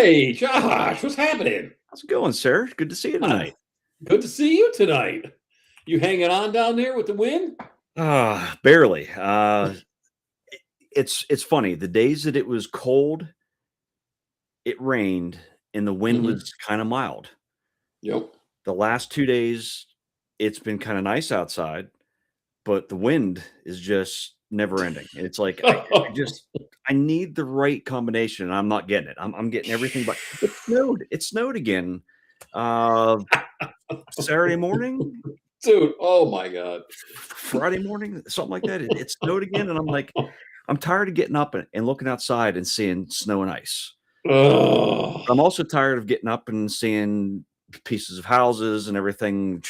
Hey, Josh, what's happening? How's it going, sir? Good to see you Uh, tonight. Good to see you tonight. You hanging on down there with the wind? Barely. It's funny. The days that it was cold, it rained, and the wind Hmm. was kind of mild. Yep. The last 2 days, it's been kind of nice outside, but the wind is just never ending. It's like I need the right combination, and I'm not getting it. I'm getting everything, but it snowed. It snowed again. Uh, Saturday morning, Dude, oh my God. Friday morning, something like that. It snowed again, and I'm like, I'm tired of getting up and looking outside and seeing snow and ice. Oh. But I'm also tired of getting up and seeing pieces of houses and everything,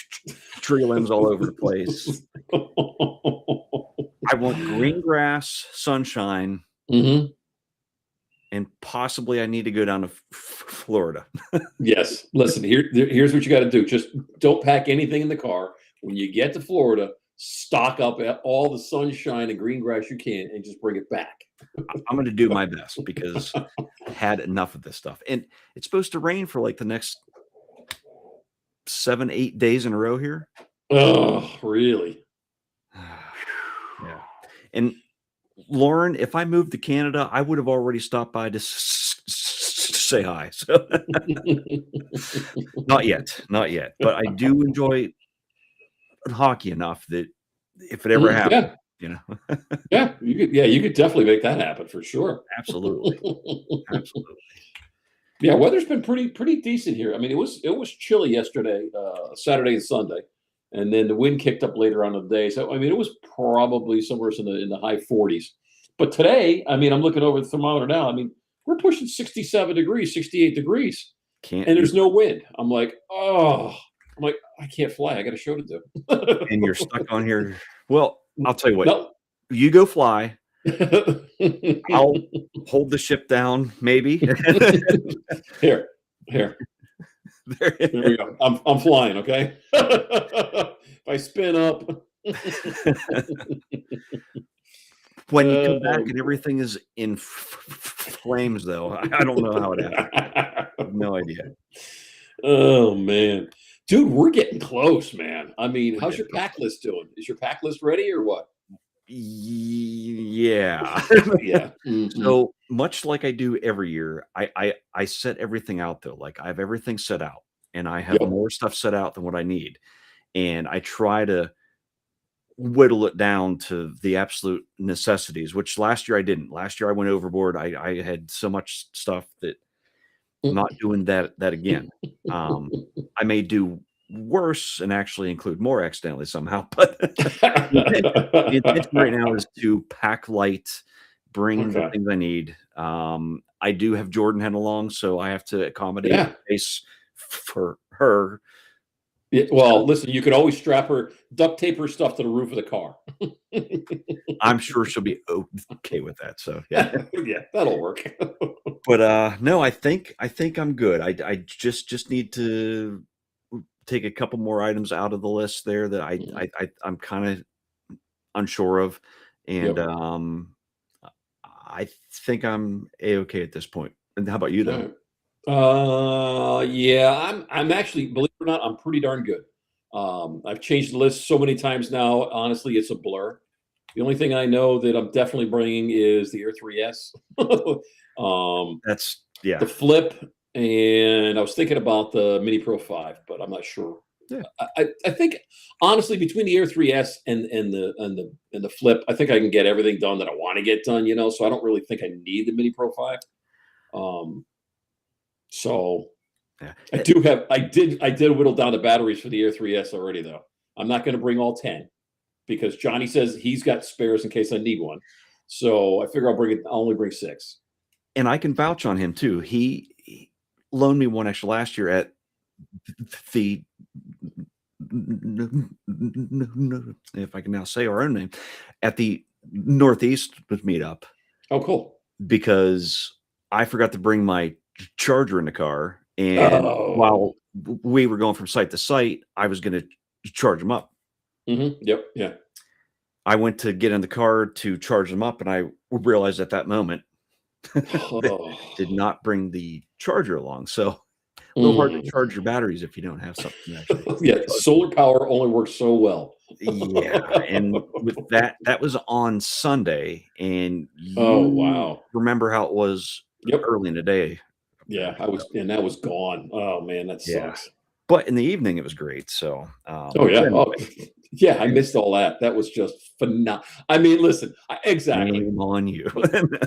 tree limbs all over the place. I want green grass, sunshine, Hmm. and possibly I need to go down to Florida. Yes. Listen, here's what you got to do. Just don't pack anything in the car. When you get to Florida, stock up at all the sunshine and green grass you can and just bring it back. I'm going to do my best because I had enough of this stuff. And it's supposed to rain for like the next 7, 8 days in a row here. Oh, really? Yeah. And Lauren, if I moved to Canada, I would have already stopped by to say hi. So not yet, not yet. But I do enjoy hockey enough that if it ever Mhm. happens, Yeah. you know, You could definitely make that happen for sure. absolutely, absolutely. Yeah, weather's been pretty decent here. I mean, it was chilly yesterday, Saturday and Sunday, and then the wind kicked up later on in the day. So I mean, it was probably somewhere in the high 40s. But today, I mean, I'm looking over the thermometer now. I mean, we're pushing 67 degrees, 68 degrees, Can't and do there's no wind. I'm like, I can't fly. I got a show to it. And you're stuck on here. Well, I'll tell you what, No. you go fly. I'll hold the ship down, maybe. Here, here. There we go. I'm flying, okay? If I spin up. When you come back Um, and everything is in flames, though, I don't know how it happened. I have no idea. oh man. Dude, we're getting close, man. I mean, We're how's getting your real pack close. list doing? Is your pack list ready or what? Yeah. Yeah. Hmm. So much like I do every year, I set everything out though. Like I have everything set out, and I have Yep. more stuff set out than what I need, and I try to whittle it down to the absolute necessities. Which last year I didn't. Last year I went overboard. I had so much stuff that I'm not doing that again. Um, I may do worse and actually include more accidentally somehow, but the intention right now is to pack light, bring the Okay. things I need. I do have Jordan heading along, so I have to accommodate Yeah. space for her. Yeah. So Well, listen, you could always strap her, duct tape her stuff to the roof of the car. I'm sure she'll be okay with that. So yeah. Yeah, that'll work. But no, I think I'm good. I just need to take a couple more items out of the list there that Mhm. I'm kind of unsure of, and Yep. I think I'm a-okay at this point. And how about you All though? right. Yeah, I'm actually, believe it or not, I'm pretty darn good. I've changed the list so many times now. Honestly, it's a blur. The only thing I know that I'm definitely bringing is the Air 3S, um, That's the yeah, Flip, and I was thinking about the Mini Pro 5, but I'm not sure. yeah. I think honestly between the Air 3S and the Flip, I think I can get everything done that I want to get done. So I don't really think I need the Mini Pro 5. Um, so Yeah. I did whittle down the batteries for the Air 3S already though. I'm not going to bring all 10 because Johnny says he's got spares in case I need one. So I figure I'll only bring 6. And I can vouch on him too. He loaned me one extra last year at the if I can now say our own name, at the Northeast meetup Oh, cool. because I forgot to bring my charger in the car, and Oh. while we were going from site to site, I was gonna charge them up. Yep. Yeah. I went to get in the car to charge them up, and I realized at that moment Oh. Did not bring the charger along. So a little hard to Mm. charge your batteries if you don't have something to actually Yeah, charge. solar power only works so well. Yeah, and with that was on Sunday, and Oh, you wow. remember how it was Yep. early in the day up there. Yeah, and that was gone. Oh, man, that Yeah, sucks. but in the evening it was great. So, Oh, but yeah. anyway, Oh, yeah, I missed all that. That was just phenomenal. I mean, listen, exactly. shame on you.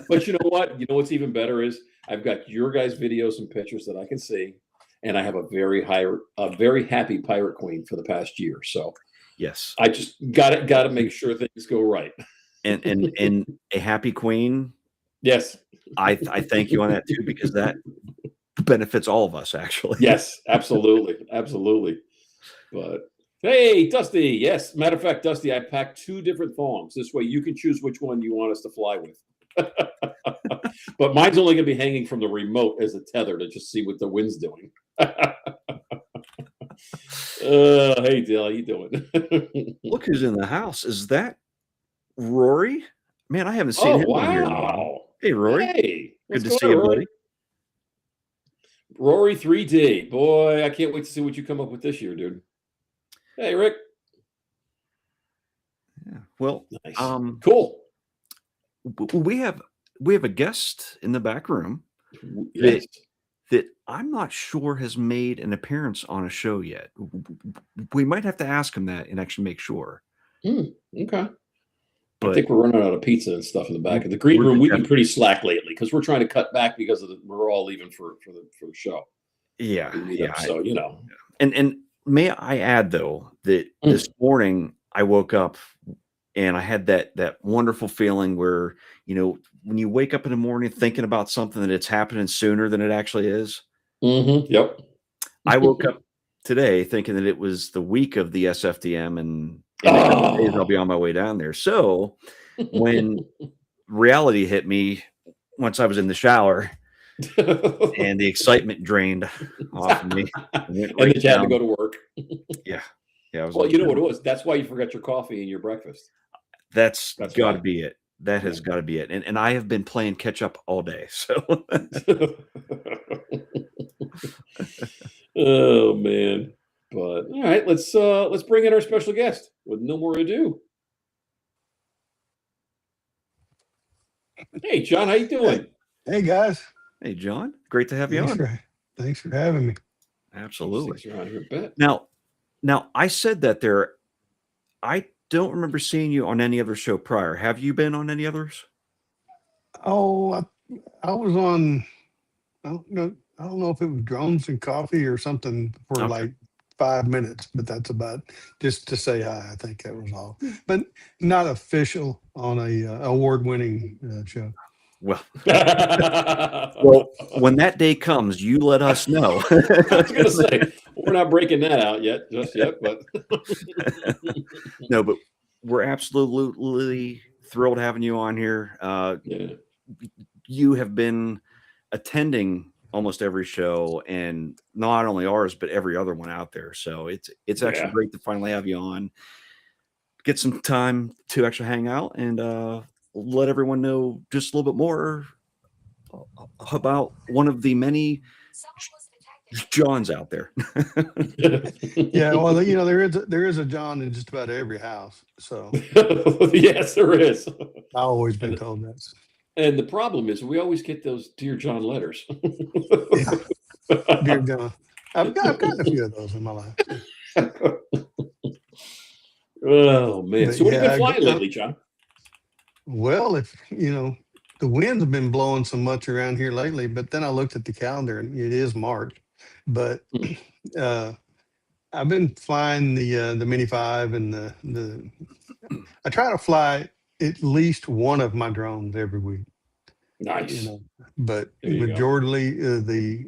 But you know what? You know what's even better is I've got your guys' videos and pictures that I can see, and I have a very happy pirate queen for the past year. So Yes, I just got to make sure things go right. and a happy queen. Yes, I thank you on that too because that benefits all of us actually. yes, absolutely, absolutely. But hey, Dusty, yes. Matter of fact, Dusty, I packed 2 different thongs. This way, you can choose which one you want us to fly with. But mine's only going to be hanging from the remote as a tether to just see what the wind's doing. Hey, Dale, how you doing? Look who's in the house. Is that Rory? Man, I haven't seen Oh, him on here in a while. wow. Hey, Rory. Hey, Good what's to going see on, you, Rory? buddy. Rory 3D. Boy, I can't wait to see what you come up with this year, dude. Hey, Rick. Yeah. Well, Nice. Cool. we have a guest in the back room Yes. that I'm not sure has made an appearance on a show yet. We might have to ask him that and actually make sure. Okay. I But think we're running out of pizza and stuff in the back of the green we're room. We've been def- pretty slack lately because we're trying to cut back because we're all leaving for the show. yeah, We meet yeah. up, so you know. And may I add though that this morning I woke up and I had that wonderful feeling where, when you wake up in the morning thinking about something that it's happening sooner than it actually is. Yep. I woke up today thinking that it was the week of the SFDM and in a couple of days I'll be on my way down there. So when reality hit me once I was in the shower and the excitement drained off of me, I went And right then you had to down. go to work. Yeah. I was Well, like, you know what it was? That's why you forgot your coffee and your breakfast. that's That's got to why. be it. That has got to be it. And I have been playing catch up all day. So Oh man. But all right, let's bring in our special guest with no more ado. Hey John, how you doing? Hey guys, hey, John, great to have you thanks on. for thanks for having me. Absolutely. Things around here a bit. Now I said that there. I don't remember seeing you on any other show prior. Have you been on any others? Oh, I was on. I don't know if it was drones and coffee or something for Okay. like 5 minutes, but that's about just to say hi. I think that was all, but not official on a award-winning show. Well, well, when that day comes, you let us know. I was gonna say we're not breaking that out just yet, but No, but we're absolutely thrilled having you on here. yeah. You have been attending almost every show, and not only ours, but every other one out there. So it's actually Yeah. great to finally have you on. Get some time to actually hang out and let everyone know just a little bit more about one of the many Johns out there. Yeah, well, there is a John in just about every house, so Yes, there is. I've always been told that. And the problem is we always get those Dear John letters. Yeah, dear John, I've gotten a few of those in my life. Oh man. But So what have you yeah, been flying lately, John? well, if the winds have been blowing so much around here lately, but then I looked at the calendar and it is March. But uh, I've been flying the Mini 5 and the. I try to fly at least one of my drones every week. Nice. But There you go. majorly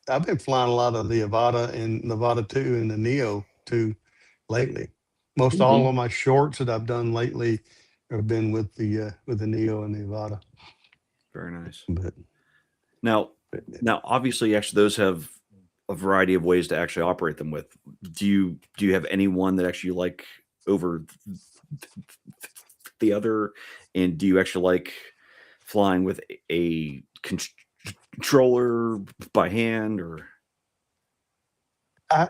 I've been flying a lot of the Avata and the Avata 2 and the Neo 2 lately. Most all of my shorts that I've done lately have been with the Neo and the Avata. Very nice. But Now, obviously, actually, those have a variety of ways to actually operate them with. Do you have any one that actually you like over the other? And do you actually like flying with a controller by hand, or I,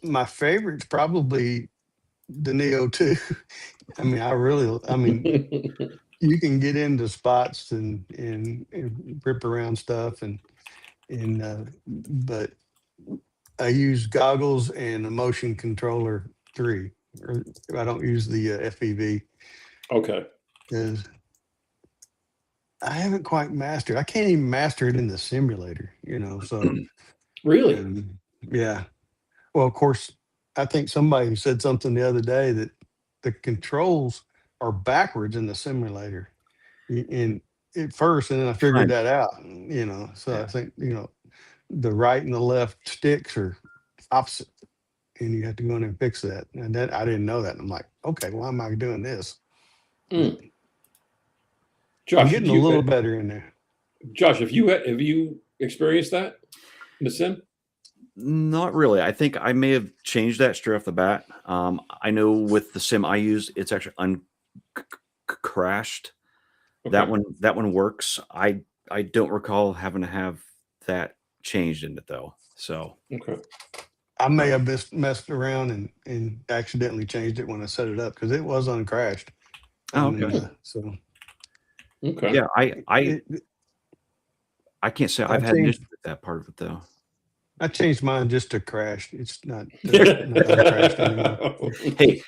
my favorite's probably the Neo 2. I mean, you can get into spots and rip around stuff but I use goggles and a motion controller 3. Or I don't use the FEV Okay. because I haven't quite mastered. I can't even master it in the simulator, So Really? yeah. Well, of course, I think somebody said something the other day that the controls are backwards in the simulator. In at first, and then I figured kind that out. So I yeah. think the right and the left sticks are opposite, and you have to go in and fix that. And then I didn't know that. And I'm like, okay, why am I doing this? But Mm. I'm Josh, getting a little better in there. Josh, have you experienced that in the sim? Not really. I think I may have changed that straight off the bat. I know with the sim I use, it's actually crashed. Okay. That one works. I don't recall having to have that changed in it though. So Okay. I may have messed around and accidentally changed it when I set it up because it was uncrashed. oh, okay. So Okay. Yeah, it, I can't say I I've had an issue changed with that part of it though. I changed mine just to crash. It's not uncrashed anymore. Hey,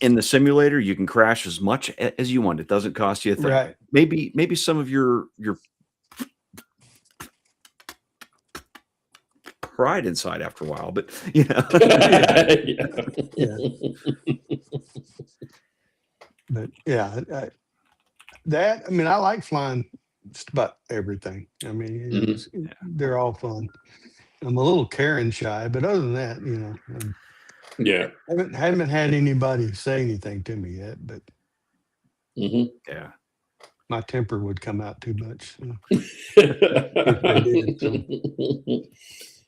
in the simulator, you can crash as much as you want. It doesn't cost you a thing. Right. Maybe some of your pride inside after a while, but Yeah. But yeah, I like flying just about everything. I mean, Mhm. they're all fun. I'm a little Karen shy, but other than that, Yeah. haven't had anybody say anything to me yet. But Hmm. yeah. my temper would come out too much if they did. So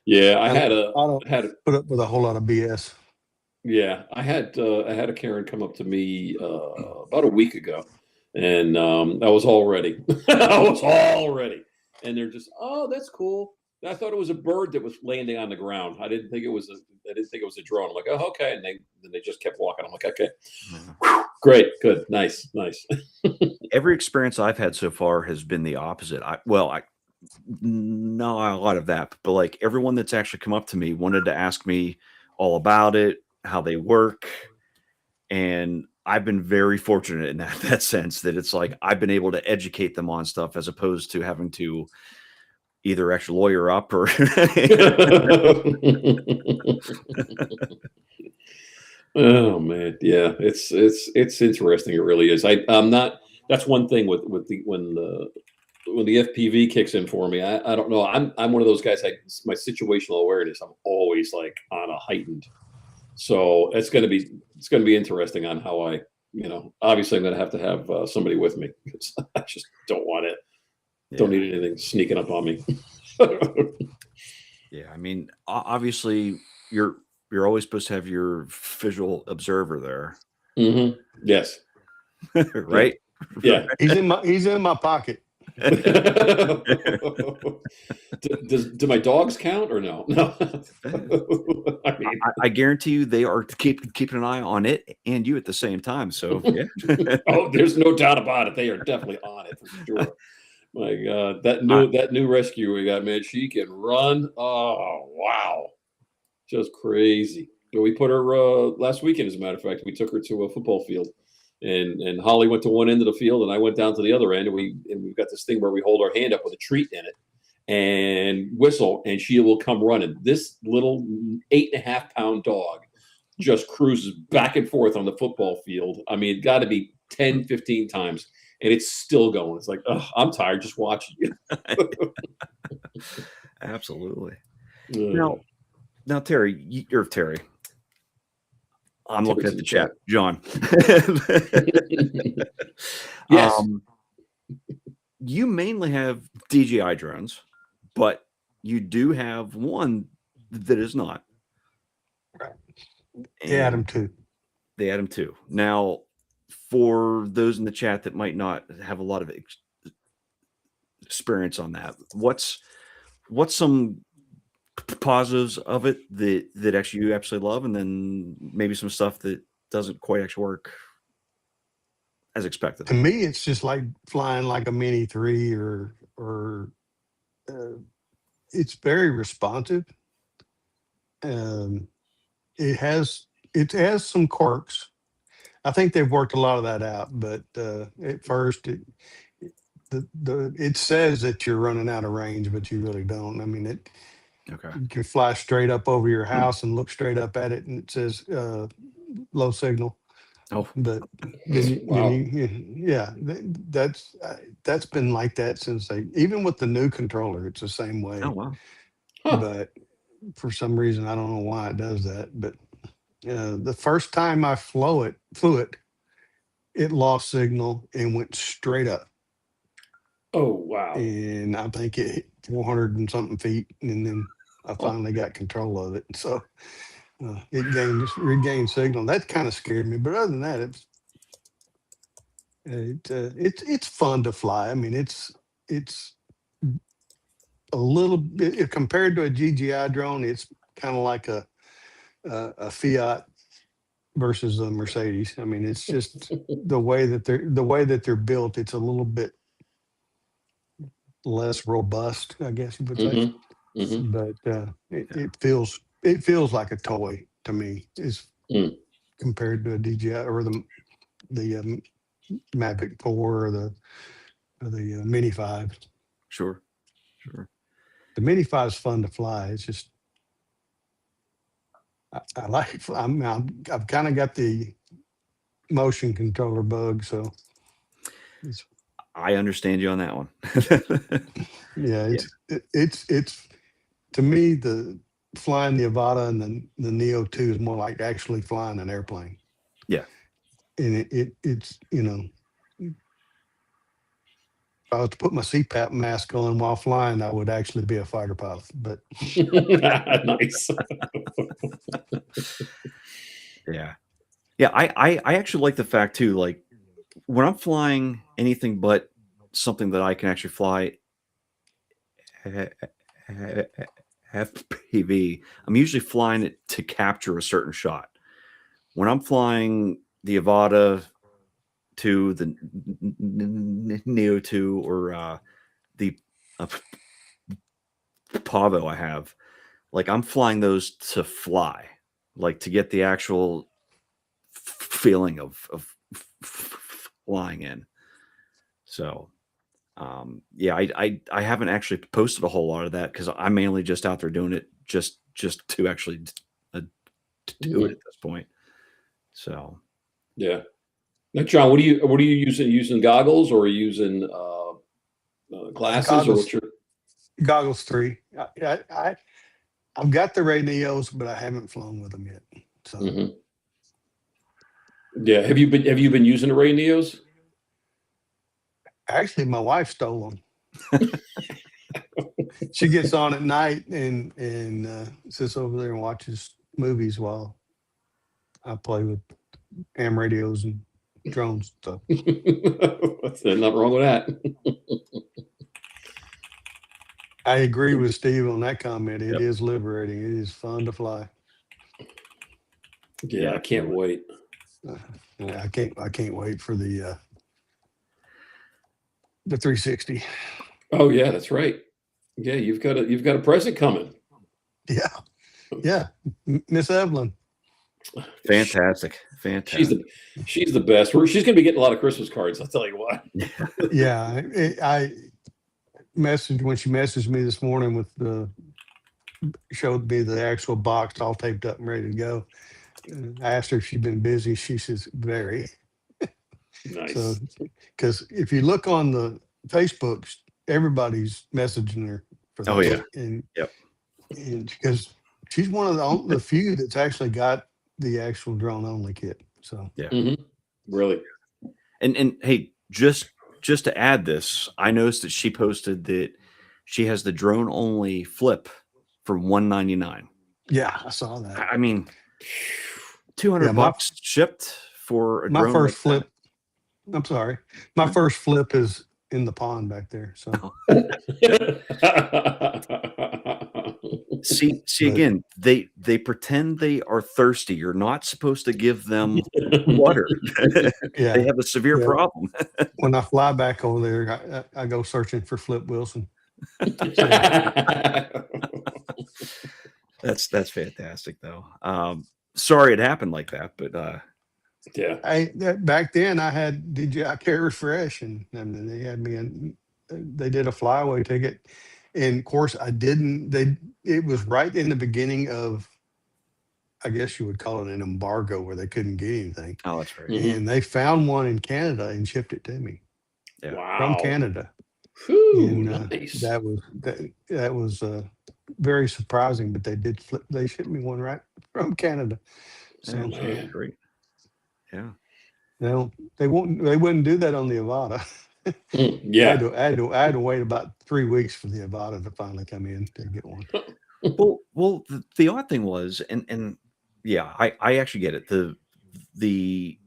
Yeah, I don't had a put up with a whole lot of BS. yeah, I had a Karen come up to me about a week ago, and I was all ready. I was all ready, and they're just, oh, that's cool. And I thought it was a bird that was landing on the ground. I didn't think it was a drone. I'm like, oh, okay, and they just kept walking. I'm like, okay, whew, great, good, nice, nice. Every experience I've had so far has been the opposite. I not a lot of that, but like everyone that's actually come up to me wanted to ask me all about it, how they work, and I've been very fortunate in that sense that it's like I've been able to educate them on stuff as opposed to having to either actually lawyer up or Oh man, yeah, it's interesting. It really is. I'm not. That's one thing with the when the FPV kicks in for me. I don't know. I'm one of those guys. My situational awareness. I'm always like on a heightened. So it's gonna be interesting on how obviously I'm gonna have to have somebody with me because I just don't want it. Don't yeah. need anything sneaking up on me. Yeah, I mean, obviously, you're always supposed to have your visual observer there, Hmm. Yes. Yeah. right? Yeah. He's in my pocket. Do my dogs count or no? No. I mean, I guarantee you, they are keeping an eye on it and you at the same time. So yeah, oh, there's no doubt about it. They are definitely on it for sure. My God, I, that new rescue we got, man, she can run. Oh, wow, just crazy. But we put her last weekend, as a matter of fact. We took her to a football field, and Holly went to one end of the field, and I went down to the other end, and we've got this thing where we hold our hand up with a treat in it and whistle, and she will come running. This little 8.5 pound dog just cruises back and forth on the football field. I mean, it got to be 10, 15 times, and it's still going. It's like, oh, I'm tired just watching you. absolutely. Uh, Now, Terry, you're Terry. I'm looking Terry's at in the chat. chat, John. Yes. You mainly have DJI drones, but you do have one that is not. Right. And Adam too. they add them too. Now, for those in the chat that might not have a lot of experience on that. What's some positives of it that actually you absolutely love, and then maybe some stuff that doesn't quite actually work as expected? To me, it's just like flying like a Mini 3 uh, it's very responsive. Um, it has some quirks. I think they've worked a lot of that out, but at first it says that you're running out of range, but you really don't. I mean, Okay. you can fly straight up over your house and look straight up at it, and it says low signal. Oh, But then Wow. that's been like that since even with the new controller, it's the same way. oh wow. Huh. But for some reason, I don't know why it does that. But the first time I flew it, it lost signal and went straight up. Oh, wow. And I think it hit 400 and something feet, and then I Huh. finally got control of it. So it regained signal. That kind of scared me, but other than that, it's fun to fly. I mean, it's a little bit compared to a GGI drone. It's kind of like a Fiat versus a Mercedes. I mean, it's just the way that they're built. It's a little bit less robust, I guess you would say. But it feels like a toy to me. Is Mm. compared to a DJI or the Mavic 4 or the Mini 5. Sure. The Mini 5 is fun to fly. It's just I like. I've kind of got the motion controller bug, so I understand you on that one. yeah, it's to me the flying the Avata and the Neo 2 is more like actually flying an airplane. Yeah. And it's if I was to put my CPAP mask on while flying, I would actually be a fighter pilot. But Nice. Yeah. I actually like the fact too, like when I'm flying anything but something that I can actually fly FPV, I'm usually flying it to capture a certain shot. When I'm flying the Avata to the Neo 2 or the Pavo I have, like I'm flying those to fly, like to get the actual feeling of flying in. So yeah, I haven't actually posted a whole lot of that because I'm mainly just out there doing it just to actually do it at this point. So Yeah. Now, John, what are you using? Using goggles or are you using glasses or what's your? Goggles 3. I've got the Ray Neos, but I haven't flown with them yet. So Mhm. Yeah. Have you been using the Ray Neos? actually, my wife stole them. She gets on at night and sits over there and watches movies while I play with ham radios and drones and stuff. There's nothing wrong with that. I agree with Steve on that comment. It Yep. is liberating. It is fun to fly. Yeah, I can't wait. Yeah, I can't wait for the 360. Oh yeah, that's right. Yeah, you've got a present coming. Yeah, Miss Evelyn. fantastic. She's the best. She's gonna be getting a lot of Christmas cards. I'll tell you what. Yeah, I messaged when she messaged me this morning with showed me the actual box all taped up and ready to go. I asked her if she'd been busy. She says very. Nice. So, because if you look on the Facebooks, everybody's messaging her for that. Oh, yeah. And Yep. and because she's one of the few that's actually got the actual drone only kit. So Really. And hey, just to add this, I noticed that she posted that she has the drone only flip for $199. yeah, I saw that. I mean, $200 shipped for a My drone. first like that. flip. I'm sorry. My first flip is in the pond back there. So See But- again, they pretend they are thirsty. You're not supposed to give them water. yeah, They have a severe Yeah. problem. when I fly back over there, I go searching for Flip Wilson. That's fantastic though. Sorry it happened like that, but yeah. Back then I had DJI Carry Refresh, and they had me in. They did a flyaway ticket, and of course I didn't. It was right in the beginning of, I guess you would call it an embargo, where they couldn't get anything, oh, that's right. Mhm. and they found one in Canada and shipped it to me Yeah. from Wow. Canada. Whew, And nice. that was very surprising, but they shipped me one right from Canada. So Yeah, man. great. Yeah. they wouldn't do that on the Avata. Yeah. I had to wait about 3 weeks for the Avata to finally come in to get one. Well, the odd thing was, and yeah, I actually get it. The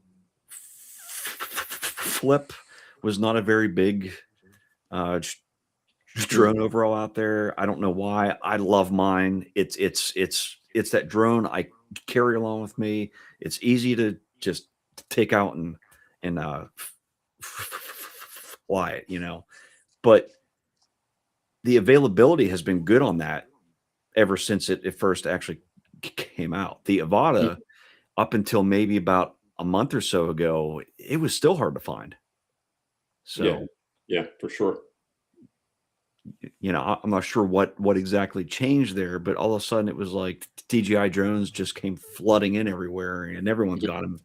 Flip was not a very big drone overall out there. I don't know why. I love mine. It's that drone I carry along with me. It's easy to just take out and fly it, you know. But the availability has been good on that ever since it first actually came out. The Avata, up until maybe about a month or so ago, it was still hard to find. So Yeah, for sure. you know, I'm not sure what exactly changed there, but all of a sudden it was like DJI drones just came flooding in everywhere, and everyone's got them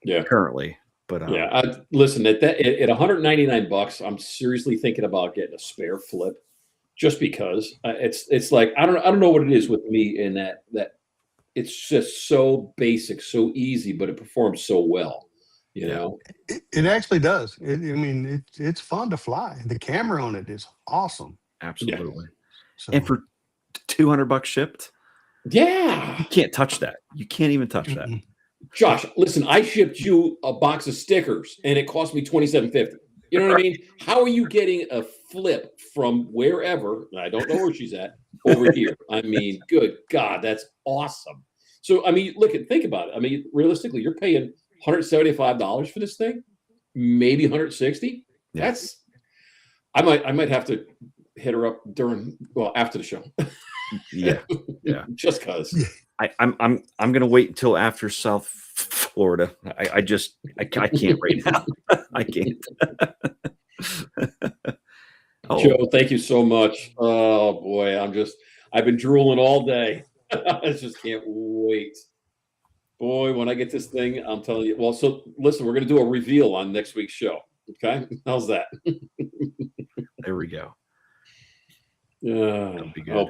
Yeah. currently. But Yeah. Listen, at $199, I'm seriously thinking about getting a spare Flip, just because it's like I don't know what it is with me in that it's just so basic, so easy, but it performs so well. You Yeah. know. It actually does. I mean, it's fun to fly. The camera on it is awesome. absolutely. So And for $200 shipped, Yeah. you can't touch that. You can't even touch that. mm-mm. Josh, listen, I shipped you a box of stickers and it cost me $27.50. You know what I mean? How are you getting a Flip from wherever? I don't know where she's at over here. I mean, good God, that's awesome. So, I mean, think about it. I mean, realistically, you're paying $175 for this thing, maybe 160. Yeah. That's I might have to hit her up after the show. Yeah. Yeah. Just because. I'm gonna wait until after South Florida. I can't right now. I can't. Joe, thank you so much. Oh boy, I've been drooling all day. I just can't wait. Boy, when I get this thing, I'm telling you. Well, so listen, we're gonna do a reveal on next week's show. Okay, how's that? There we go. That'll be good. Oh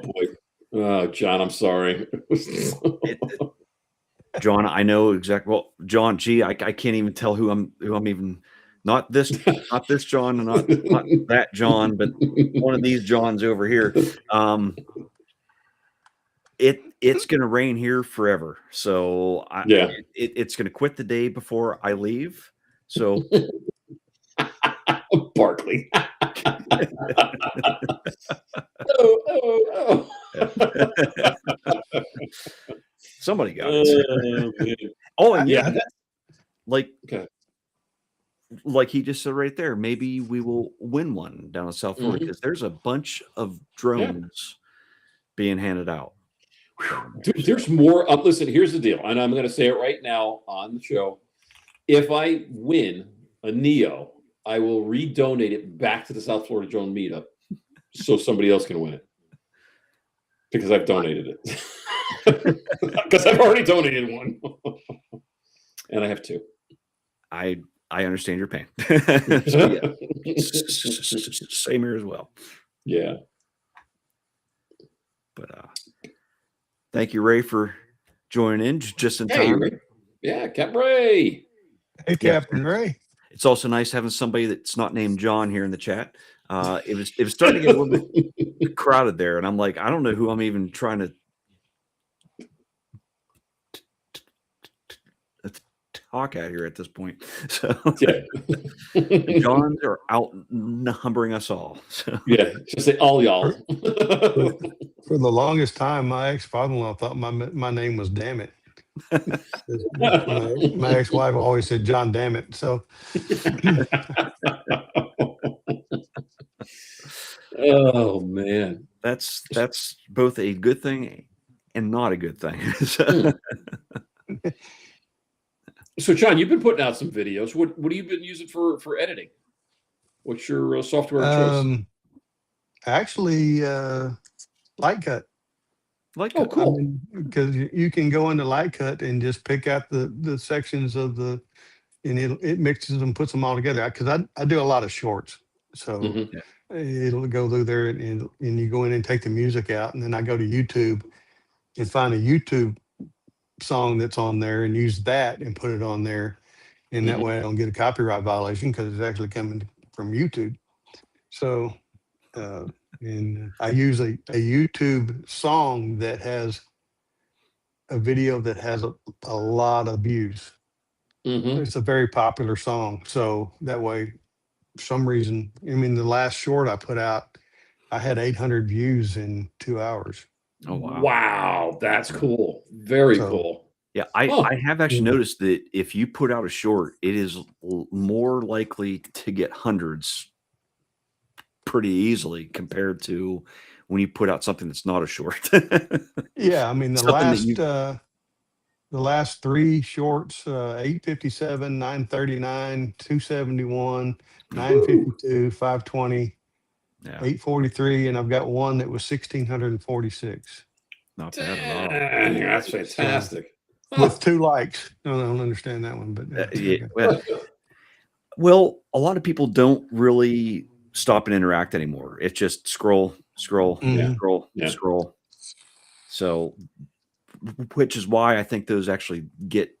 boy, John, I'm sorry. John, I know exactly. Well, John, gee, I can't even tell who I'm even. Not this John, and not that John, but one of these Johns over here. It's gonna rain here forever, so it's gonna quit the day before I leave. So Barkley. oh. Somebody got it. Oh, and yeah, like okay. Like he just said right there, maybe we will win one down in South Florida, because there's a bunch of drones being handed out. Dude, there's more. Listen, here's the deal, and I'm going to say it right now on the show. If I win a Neo, I will redonate it back to the South Florida Drone Meetup so somebody else can win it, because I've donated it. Because I've already donated one, and I have two. I understand your pain. So, yeah. Same here as well. Yeah. But thank you, Ray, for joining in just in Hey, time. Ray. Yeah, Cap Ray. Hey, Captain Ray. It's also nice having somebody that's not named John here in the chat. It was starting to get a little bit crowded there, and I'm like, I don't know who I'm even trying to hawk out here at this point. So Yeah. the Johns are outnumbering us all. So Yeah. Just say all y'all. For the longest time, my ex-father-in-law thought my name was Damn It. My ex-wife always said John Damn It. So Oh man. that's both a good thing and not a good thing. So John, you've been putting out some videos. What have you been using for editing? What's your software of choice? Actually, Lightcut. Oh, cool. Because you can go into Lightcut and just pick out the sections of and it mixes them, puts them all together. Because I do a lot of shorts, so Mhm. it'll go through there and you go in and take the music out, and then I go to YouTube and find a YouTube song that's on there and use that and put it on there, and that Mhm. way I don't get a copyright violation because it's actually coming from YouTube. So and I use a YouTube song that has a video that has a lot of views. Mhm. It's a very popular song. So that way, for some reason, I mean, the last short I put out, I had 800 views in 2 hours. Oh, wow. Wow, that's cool. Very So cool. Yeah, Huh. I have actually noticed that if you put out a short, it is more likely to get hundreds pretty easily compared to when you put out something that's not a short. yeah, I mean, Something that you the last three shorts, 857, 939, 271, 952, 520, yeah, 843, and I've got one that was 1646 not bad at all. Dang, that's fantastic. with 2 likes. No, I don't understand that one, but Yeah, okay. well, a lot of people don't really stop and interact anymore. It's just scroll, scroll, Mhm. scroll, Yeah. scroll. So, which is why I think those actually get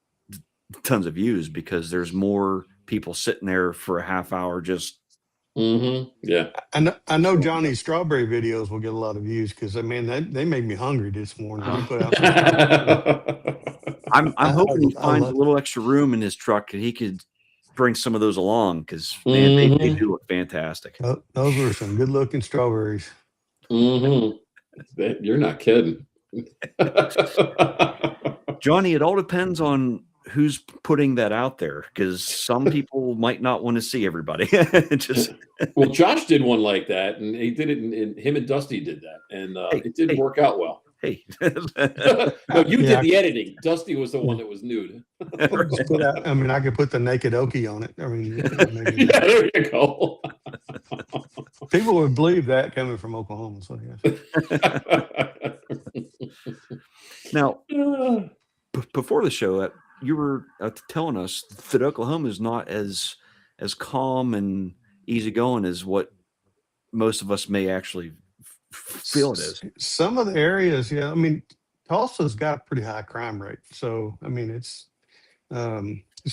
tons of views, because there's more people sitting there for a half hour just Yeah. I know Johnny's strawberry videos will get a lot of views because I mean they made me hungry this morning. He put out some I'm hoping he I finds a love little extra room in his truck and he could bring some of those along, because man, they do look fantastic. those were some good looking strawberries. You're not kidding. Johnny, it all depends on who's putting that out there, because some people might not want to see everybody. Just Well, Josh did one like that, and he did it. In him and Dusty did that, and it didn't work out well. Hey, No, you Yeah. did the editing. Dusty was the one that was nude. Just put out, I mean, I could put the naked Okie on it. I mean, Yeah, there you go. people would believe that coming from Oklahoma. So yes. now, before the show, you were telling us that Oklahoma is not as calm and easygoing as what most of us may actually feel it is. Some of the areas, yeah. I mean, Tulsa's got a pretty high crime rate. So I mean, it's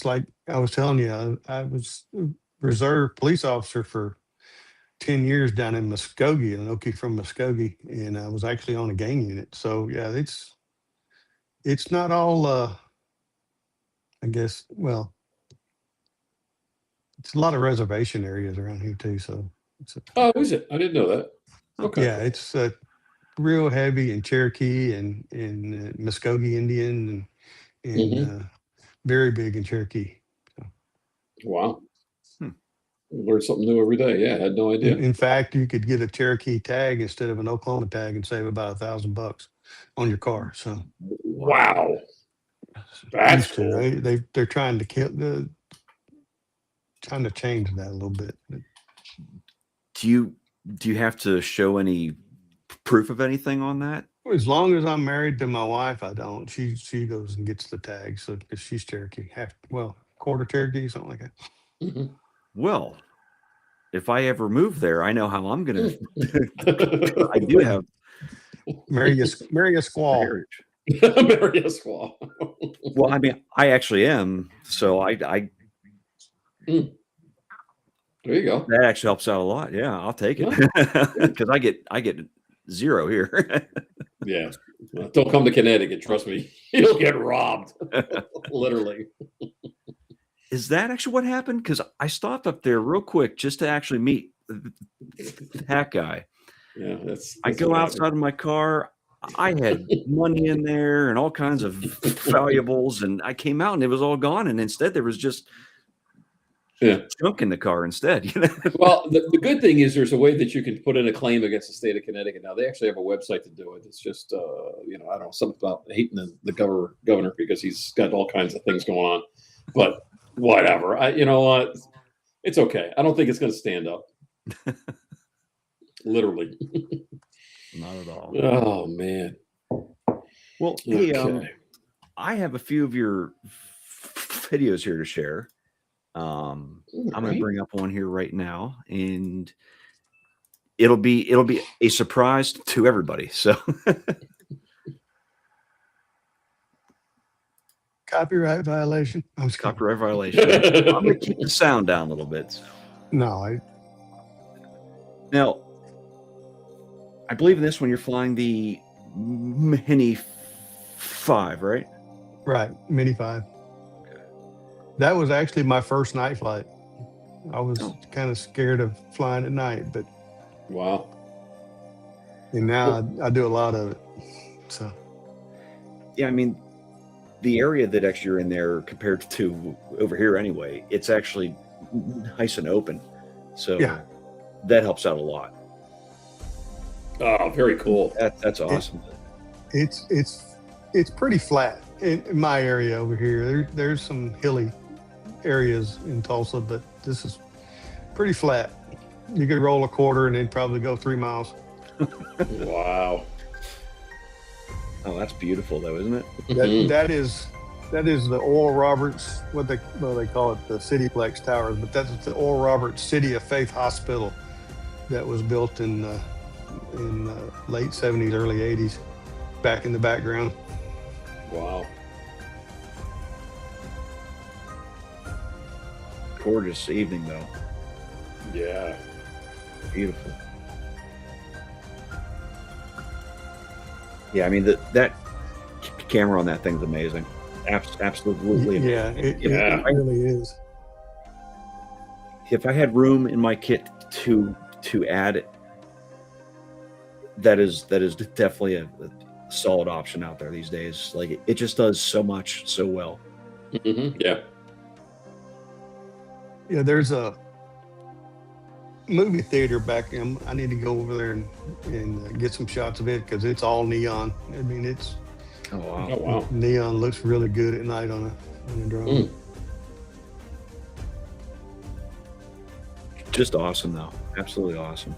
like I was telling you, I was a reserve police officer for 10 years down in Muskogee, an Okie from Muskogee, and I was actually on a gang unit. So yeah, it's not all I guess, well, it's a lot of reservation areas around here too. So it's Oh, is it? I didn't know that. Okay. yeah, it's real heavy in Cherokee and in Muskogee Indian and very big in Cherokee. So, Wow. Learn something new every day. Yeah, I had no idea. in fact, you could get a Cherokee tag instead of an Oklahoma tag and save about $1,000 on your car. So Wow. That's used to, cool. right? They're trying to trying to change that a little bit. Do you have to show any proof of anything on that? As long as I'm married to my wife, I don't. She goes and gets the tag. So because she's Cherokee, quarter Cherokee, something like that. Well, if I ever move there, I know how I'm gonna. I do have Marry a squaw. marriage. Marry a squaw. Well, I mean, I actually am. So I There you go. that actually helps out a lot. Yeah, I'll take it, because I get 0 here. Yeah. Well, don't come to Connecticut. Trust me, you'll get robbed. Literally. is that actually what happened? Because I stopped up there real quick just to actually meet that guy. Yeah, that's I go what outside happened. of my car. I had money in there and all kinds of valuables, and I came out and it was all gone. And instead, there was just Yeah. junk in the car instead. Well, the good thing is there's a way that you can put in a claim against the state of Connecticut. Now they actually have a website to do it. It's just I don't know, something about hating the governor because he's got all kinds of things going on. But whatever. You know what? It's okay. I don't think it's going to stand up. Literally. Not at all. Oh man. Well, hey, I have a few of your videos here to share. I'm going to bring up one here right now, and it'll be a surprise to everybody. So, Copyright violation. I was copyright violation. I'm going to keep the sound down a little bit. No, Now, I believe in this one you're flying the Mini 5, right? Right, Mini 5. Okay. That was actually my first night flight. I was kind of scared of flying at night, but wow. And now I do a lot of it. So yeah, I mean, the area that actually you're in there compared to over here anyway, it's actually nice and open. So yeah, that helps out a lot. Oh, very cool. That's awesome. It's pretty flat in my area over here. There's some hilly areas in Tulsa, but this is pretty flat. You could roll a quarter and then probably go 3 miles. Wow. Oh, that's beautiful, though, isn't it? That is the Oral Roberts, what they call it, the Cityplex Towers, but that's the Oral Roberts City of Faith Hospital that was built in late 70s, early 80s, back in the background. Wow. Gorgeous evening, though. Yeah. Beautiful. Yeah, I mean, that camera on that thing's amazing. Absolutely. Yeah, it really is. If I had room in my kit to add it, that is definitely a solid option out there these days. Like it just does so much so well. Yeah. Yeah, there's a movie theater back in. I need to go over there and get some shots of it because it's all neon. I mean, it's wow. Neon looks really good at night on a drone. Just awesome, though. Absolutely awesome.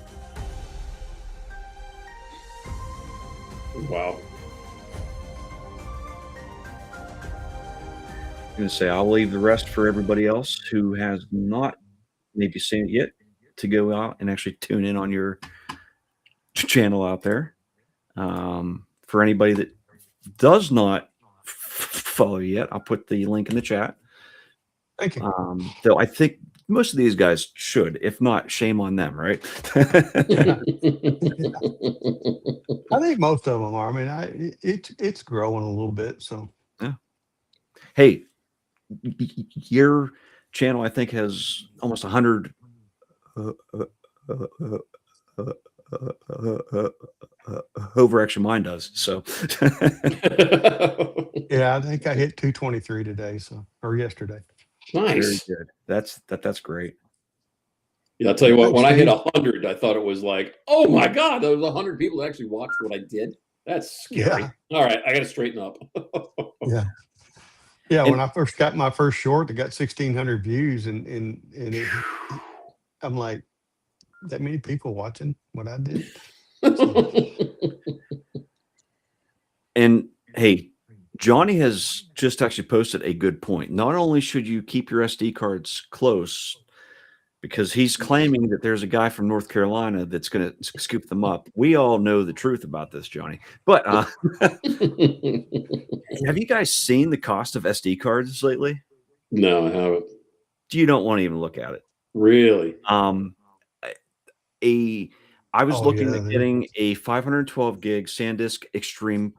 Wow. I'm going to say I'll leave the rest for everybody else who has not maybe seen it yet to go out and actually tune in on your channel out there. For anybody that does not follow you yet, I'll put the link in the chat. Thank you. Though I think most of these guys should. If not, shame on them, right? Yeah. I think most of them are. I mean, it's growing a little bit. So yeah. Hey, your channel I think has almost 100 over actually mine does. So yeah, I think I hit 223 today, or yesterday. Nice. Very good. That's great. Yeah, I'll tell you what, when I hit 100, I thought it was like, oh my God, there was 100 people that actually watched what I did. That's scary. Yeah. All right, I got to straighten up. Yeah. Yeah, when I first got my first short, it got 1,600 views, and I'm like, that many people watching what I did. And hey, Johnny has just actually posted a good point. Not only should you keep your SD cards close, because he's claiming that there's a guy from North Carolina that's going to scoop them up. We all know the truth about this, Johnny. But have you guys seen the cost of SD cards lately? No, I haven't. You don't want to even look at it. Really? I was looking at getting a 512 gig SanDisk Extreme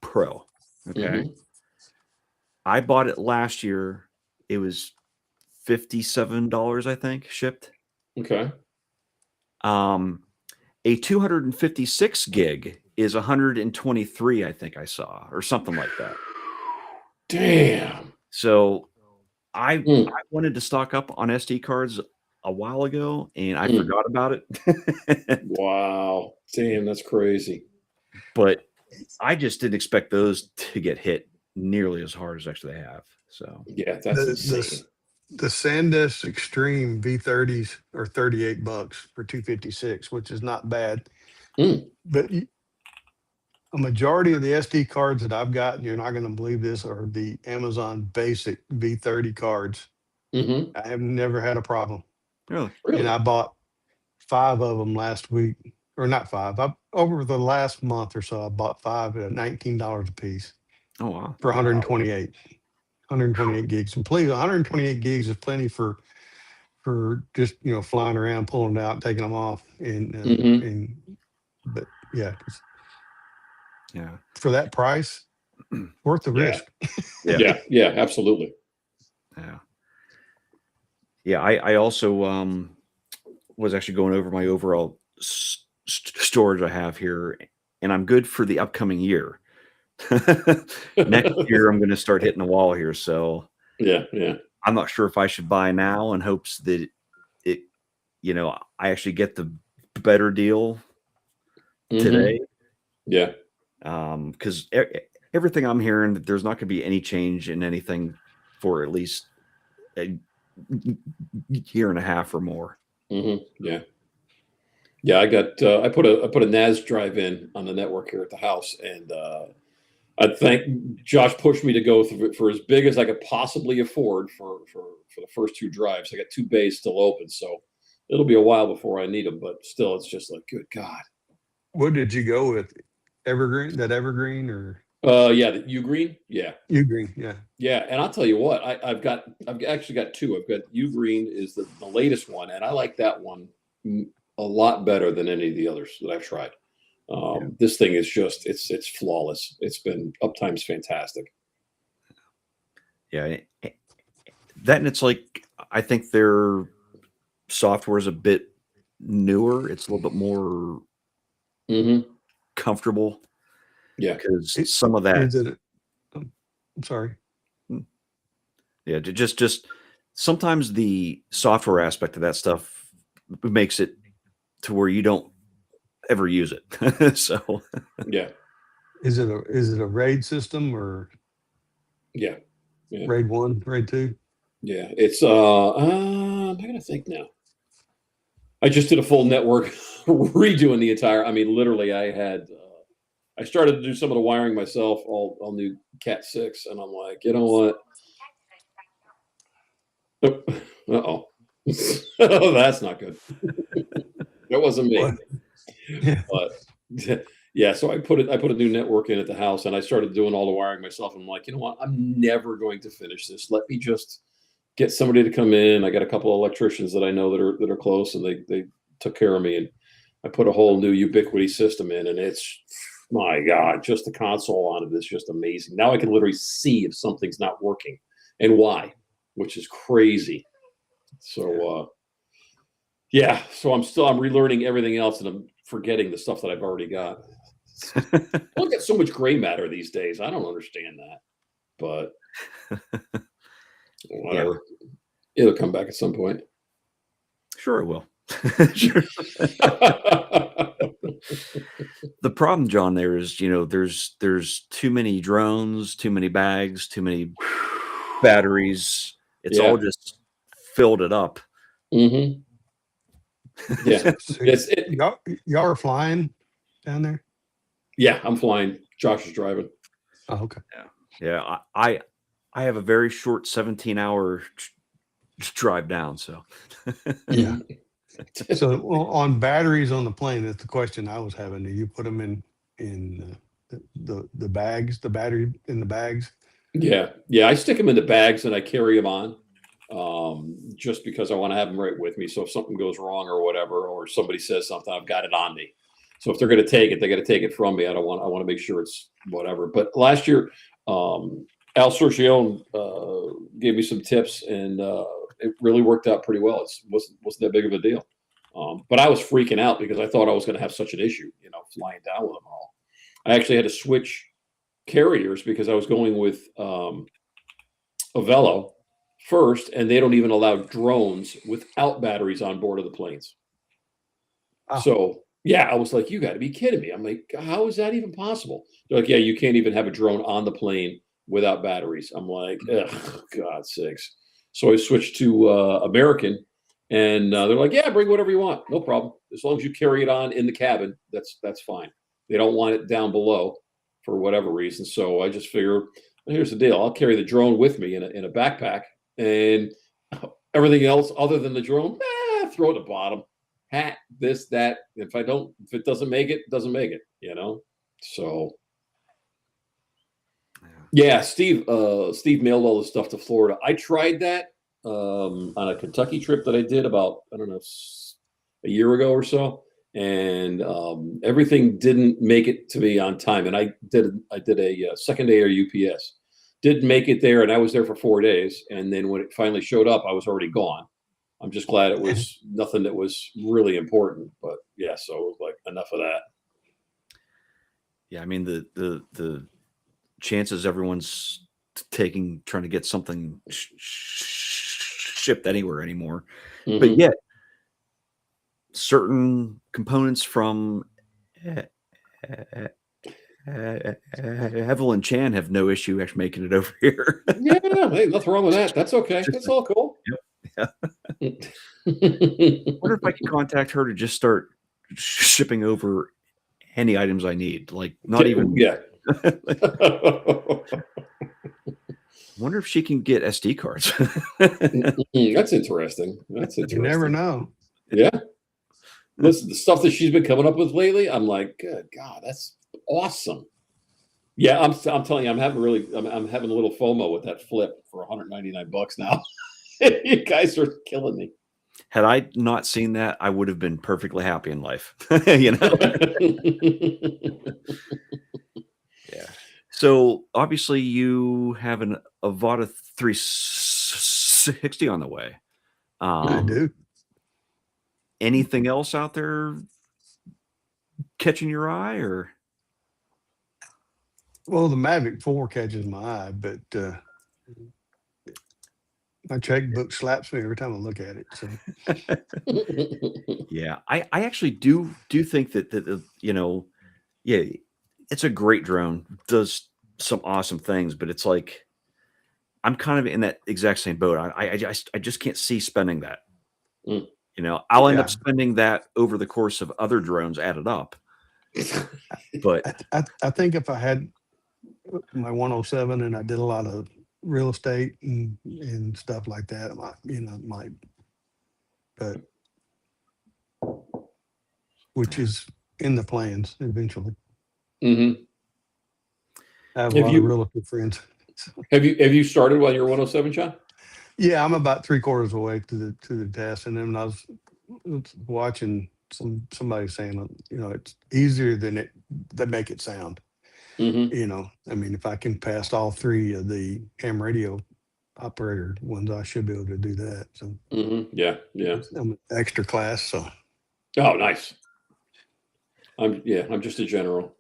Pro. Okay. I bought it last year. It was $57, I think, shipped. Okay. A 256 gig is 123, I think I saw, or something like that. Damn. So I Mm, wanted to stock up on SD cards a while ago, and I mm. forgot about it. Wow. Damn, that's crazy. But I just didn't expect those to get hit nearly as hard as actually they have. So Yeah, that's insane. The SanDisk Extreme V30s are $38 for 256, which is not bad. Mm. But a majority of the SD cards that I've gotten, you're not going to believe this, are the Amazon Basic V30 cards. Hmm. I have never had a problem. really, And I Really? bought 5 of them last week, or not 5. Over the last month or so, I bought 5 at $19 a piece oh wow, for Wow. 128 gigs. And please, 128 gigs is plenty for just flying around, pulling it out, taking them off, Hmm. and but yeah, yeah, for that price, worth the Yeah. risk. yeah, Yeah. Yeah. Absolutely. yeah, yeah. I also was actually going over my overall storage I have here, and I'm good for the upcoming year. Next year, I'm going to start hitting the wall here, so Yeah. Yeah. I'm not sure if I should buy now in hopes that it, I actually get the better deal Hmm. today. Yeah. Because everything I'm hearing, that there's not going to be any change in anything for at least a year and a half or more. Hmm. Yeah. Yeah. I put a NAS drive in on the network here at the house, and I think Josh pushed me to go for as big as I could possibly afford for the first 2 drives. I got 2 bays still open, so it'll be a while before I need them. But still, it's just like, good God. What did you go with? Evergreen or Yeah, the Ugreen. Yeah, Ugreen? Yeah. yeah. And I'll tell you what, I've actually got 2. I've got Ugreen is the latest one, and I like that one a lot better than any of the others that I've tried. This thing is just it's flawless. It's been uptime's fantastic. Yeah, that and it's like I think their software is a bit newer. It's a little bit more Hmm. comfortable Yeah. because It, some of that, is it? I'm sorry. yeah, just sometimes the software aspect of that stuff makes it to where you don't ever use it. So Yeah. Is it a RAID system or Yeah. Yeah. RAID 1, RAID 2? Yeah. It's I'm gonna think now. I just did a full network redoing the entire. I mean, literally, I started to do some of the wiring myself, all new Cat 6, and I'm like, you know what? Uh-oh. Oh, that's not good. That wasn't me. What? Yeah. But yeah, so I put a new network in at the house, and I started doing all the wiring myself. I'm like, you know what? I'm never going to finish this. Let me just get somebody to come in. I got a couple of electricians that I know that are close, and they took care of me. And I put a whole new Ubiquity system in, and it's, my God, just the console on it is just amazing. Now I can literally see if something's not working and why, which is crazy. So yeah, so I'm relearning everything else, and I'm forgetting the stuff that I've already got. Look at so much gray matter these days. I don't understand that, but whatever. It'll come back at some point. sure it will. Sure. The problem, John, there is, there's too many drones, too many bags, too many batteries. It's Yeah. all just filled it up. Hmm. Yeah. So It's it. y'all are flying down there? Yeah, I'm flying. Josh is driving. Oh, okay. Yeah, I have a very short 17-hour drive down. So Yeah. So on batteries on the plane, that's the question I was having. Do you put them in the bags, the battery in the bags? Yeah, yeah. I stick them in the bags and I carry them on, just because I want to have them right with me. So if something goes wrong or whatever, or somebody says something, I've got it on me. So if they're going to take it, they got to take it from me. I want to make sure it's whatever. But last year, Al Sorcione gave me some tips, and it really worked out pretty well. It wasn't that big of a deal. But I was freaking out because I thought I was going to have such an issue, flying down with them all. I actually had to switch carriers because I was going with Avello first, and they don't even allow drones without batteries on board of the planes. Oh. So yeah, I was like, you got to be kidding me. I'm like, how is that even possible? They're like, yeah, you can't even have a drone on the plane without batteries. I'm like, ugh, God sakes. So I switched to American, and they're like, yeah, bring whatever you want, no problem, as long as you carry it on in the cabin. That's fine. They don't want it down below for whatever reason. So I just figure, well, here's the deal: I'll carry the drone with me in a backpack, and everything else other than the drone, throw it at the bottom. Hat, this, that. If it doesn't make it, doesn't make it. So. Yeah, Steve mailed all the stuff to Florida. I tried that on a Kentucky trip that I did about, I don't know, a year ago or so, and everything didn't make it to me on time. And I did a second day UPS. Didn't make it there, and I was there for 4 days. And then when it finally showed up, I was already gone. I'm just glad it was nothing that was really important. But yeah, so it was like enough of that. Yeah, I mean the chances everyone's trying to get something shipped anywhere anymore, but yet certain components from Evelyn Chan have no issue actually making it over here. Yeah, hey, nothing wrong with that. That's okay. That's all cool. Yep. I wonder if I can contact her to just start shipping over any items I need, like not even. Yeah. Wonder if she can get SD cards. That's interesting. You never know. Yeah. Listen, the stuff that she's been coming up with lately, I'm like, good God, that's awesome. Yeah, I'm telling you, I'm having a little FOMO with that flip for $199 now. You guys are killing me. Had I not seen that, I would have been perfectly happy in life. Yeah. So obviously you have an Avata 360 on the way. I do. Anything else out there catching your eye, or? Well, the Mavic 4 catches my eye, but my checkbook slaps me every time I look at it. So Yeah, I actually do think that yeah, it's a great drone, does some awesome things, but it's like I'm kind of in that exact same boat. I just can't see spending that. I'll end up spending that over the course of other drones added up. But I think if I had my 107 and I did a lot of real estate and stuff like that, I might, but which is in the plans eventually. Mm-hmm. I have a lot of realtor friends. Have you started while you're 107, John? Yeah, I'm about 3/4 of the way to the test, and then I was watching somebody saying, it's easier than they make it sound. Mm-hmm. I mean, if I can pass all 3 of the ham radio operator ones, I should be able to do that. So Yeah. I'm an extra class. So oh, nice. I'm just a general.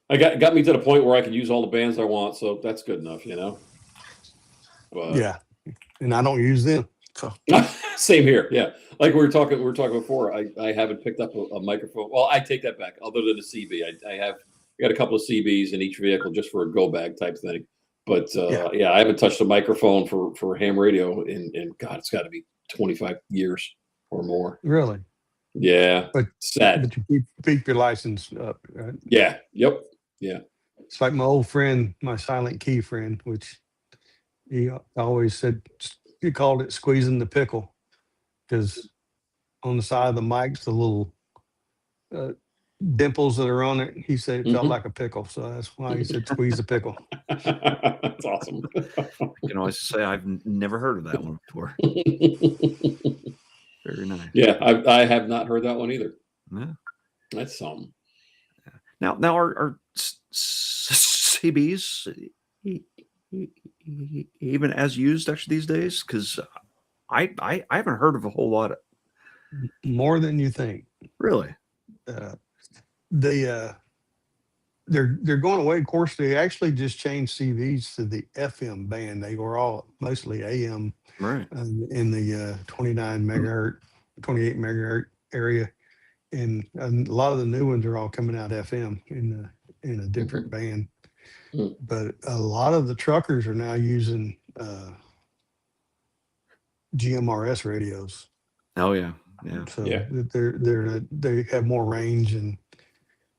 I got me to the point where I can use all the bands I want, so that's good enough, But, yeah, and I don't use them. So same here. Yeah, like we were talking before. I haven't picked up a microphone. Well, I take that back. Other than a CB, I got a couple of CBs in each vehicle just for a go bag type thing. But yeah, I haven't touched a microphone for ham radio in God, it's got to be 25 years or more. Really? Yeah, but sad. But you keep your license up, right? Yeah. Yep. Yeah. It's like my old friend, my Silent Key friend, which he always said he called it squeezing the pickle, because on the side of the mics, the little dimples that are on it, he said it felt like a pickle. So that's why he said squeeze the pickle. That's awesome. I can always say I've never heard of that one before. Very nice. Yeah, I have not heard that one either. Yeah. That's something. Now our CBs even as used actually these days? Because I haven't heard of a whole lot of. More than you think. Really? Uh, the they're going away. Of course, they actually just changed CVs to the FM band. They were all mostly AM Right. in the 29 megahertz, 28 megahertz area, and a lot of the new ones are all coming out FM in a different band. Mm. But a lot of the truckers are now using GMRS radios, Oh yeah. Yeah. so Yeah. they have more range and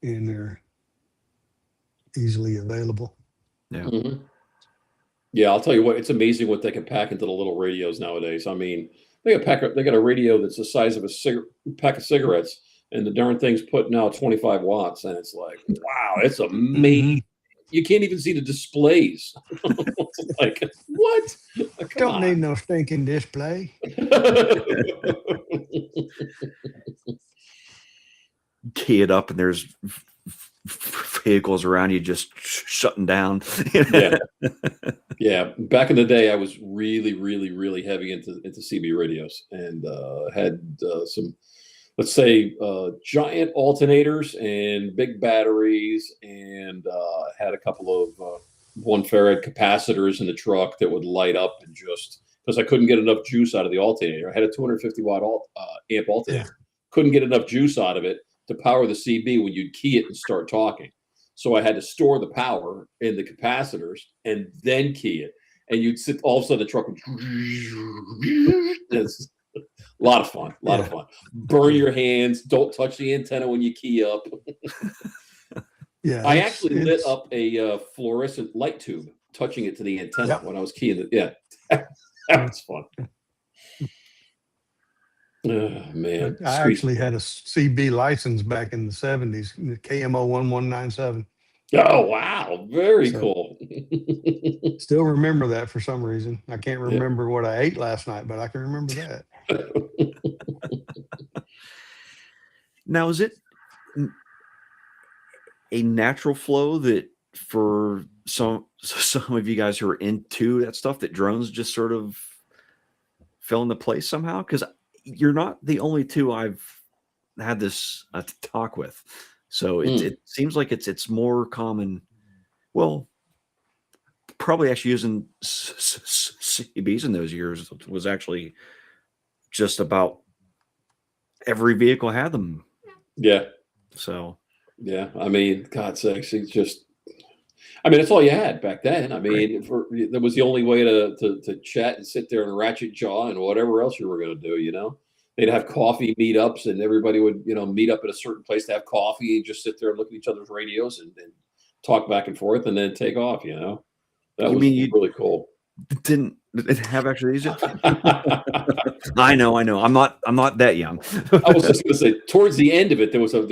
they're easily available. Yeah. Mhm. Yeah, I'll tell you what, it's amazing what they can pack into the little radios nowadays. I mean, they got a radio that's the size of a pack of cigarettes, and the darn thing's putting out 25 watts, and it's like, wow, it's amazing. You can't even see the displays. It's like, what? Come Don't need on. no stinking display. Key it up, and there's vehicles around you just shutting down. Yeah. Yeah. Back in the day, I was really, really, really heavy into CB radios, and had some, let's say, giant alternators and big batteries, and had a couple of 1 farad capacitors in the truck that would light up, and just because I couldn't get enough juice out of the alternator. I had a 250 watt amp alternator. Couldn't get enough juice out of it to power the CB when you'd key it and start talking. So I had to store the power in the capacitors and then key it. And you'd sit, all of a sudden the truck would, it's a lot of fun, a lot of fun. Burn your hands. Don't touch the antenna when you key up. Yeah, I actually lit up a fluorescent light tube, touching it to the antenna when I was keying it. Yeah, that was fun. Oh, man. I actually had a CB license back in the 70s, the KMO 1197. Oh, wow. Very cool. Still remember that for some reason. I can't remember what I ate last night, but I can remember that. Now, is it a natural flow that for some of you guys who are into that stuff, that drones just sort of fell into place somehow? Because you're not the only two I've had this talk with. So it seems like it's more common. Well, probably actually using CBs in those years was actually just about every vehicle had them. Yeah. So yeah, I mean, God's sakes, it's just, I mean, it's all you had back then. I mean, that was the only way to chat and sit there and ratchet jaw and whatever else you were going to do, you know? They'd have coffee meetups, and everybody would, you know, meet up at a certain place to have coffee and just sit there and look at each other's radios and talk back and forth and then take off, you know? That was really cool. Didn't have actually these? I know. I'm not that young. I was just going to say, towards the end of it, there was a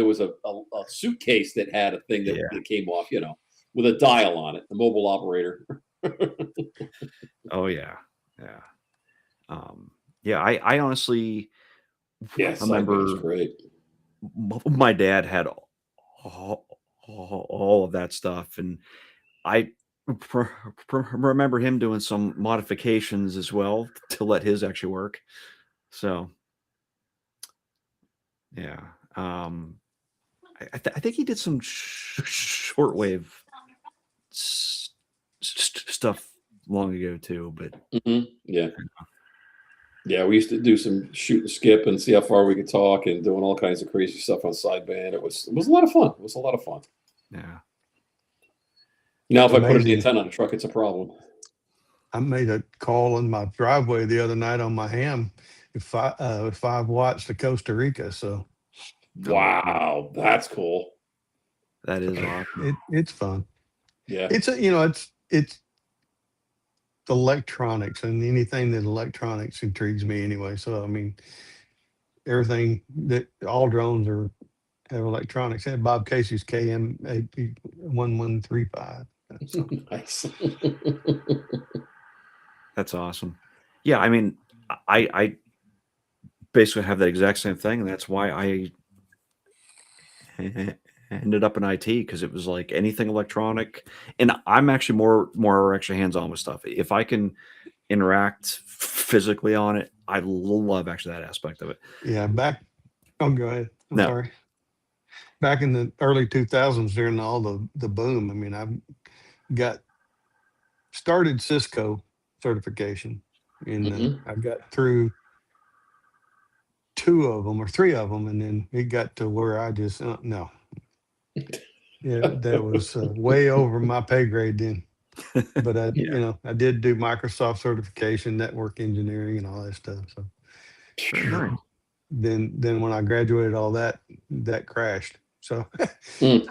suitcase that had a thing that came off, you know, with a dial on it, the mobile operator. Oh yeah. I honestly remember great. My dad had all of that stuff, and I remember him doing some modifications as well to let his actually work. So yeah, I think he did some shortwave stuff long ago too, but yeah, we used to do some shoot and skip and see how far we could talk, and doing all kinds of crazy stuff on sideband. It was a lot of fun. It was a lot of fun. Yeah. Now, if I put an antenna on a truck, it's a problem. I made a call in my driveway the other night on my ham, 5 watts to Costa Rica. So, wow, that's cool. That is awesome. It's fun. Yeah, it's it's electronics, and anything that electronics intrigues me anyway. So I mean, everything that all drones have electronics. Had Bob Casey's KM 1135. Nice. That's awesome. Yeah, I mean, I basically have that exact same thing, and that's why I ended up in IT, because it was like anything electronic, and I'm actually more actually hands-on with stuff. If I can interact physically on it. I love actually that aspect of it. Yeah, go ahead. I'm No. sorry. Back in the early 2000s, during all the boom, I mean, I got started Cisco certification, and I got through 2 of them or 3 of them, and then it got to where I just no, yeah, that was way over my pay grade then. But I, I did do Microsoft certification, network engineering, and all that stuff. So Very nice. then when I graduated, all that crashed. So Mm.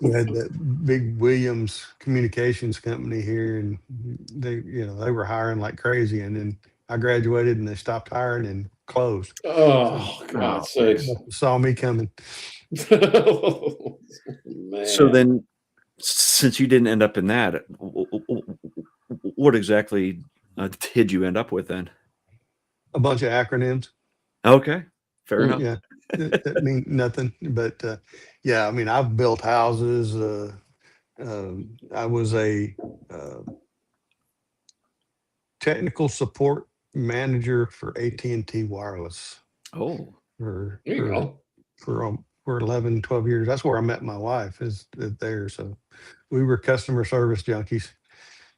we had that big Williams communications company here, and they were hiring like crazy, and then I graduated and they stopped hiring and closed. Oh, God sakes. Saw me coming. Man. So then, since you didn't end up in that, what exactly did you end up with then? A bunch of acronyms. Okay, fair enough. Yeah, that mean nothing. But yeah, I mean, I've built houses. I was a technical support manager for AT&T Wireless Oh, for There you go. for 11, 12 years. That's where I met my wife, is there. So we were customer service junkies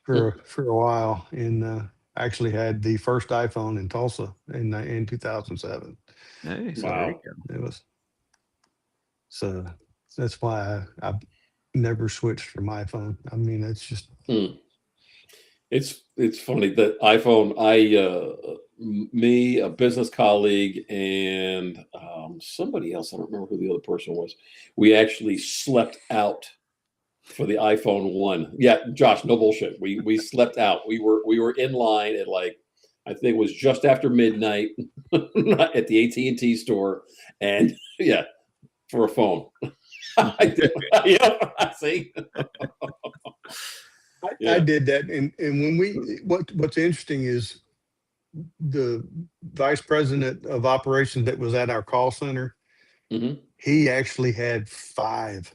for a while, and actually had the first iPhone in Tulsa in 2007. hey, so Wow. there you go. It was so that's why I never switched from iPhone. I mean, it's just It's funny that iPhone. Me, a business colleague, and somebody else. I don't remember who the other person was. We actually slept out for the iPhone 1. Yeah, Josh, no bullshit. We slept out. We were in line at, like, I think it was just after midnight at the AT&T store, and yeah, for a phone. Yeah, I see. I did that, and when what's interesting is the vice president of operations that was at our call center. Mhm. He actually had 5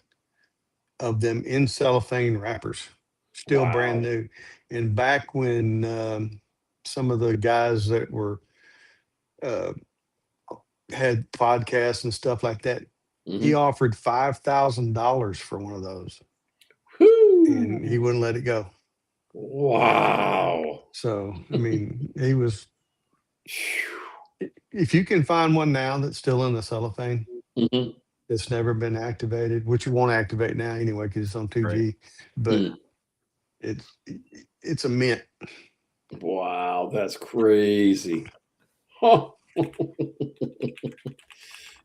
of them in cellophane wrappers, still brand Wow. new. And back when some of the guys that were uh, had podcasts and stuff like that, he Mhm. offered $5,000 for one of those, and he Whew. wouldn't let it go. Wow. So I mean, he was. If you can find one now that's still in the cellophane, Mhm. it's never been activated, which you won't activate now anyway because it's on 2G. But Mm. it's a mint. Wow, that's crazy. Huh.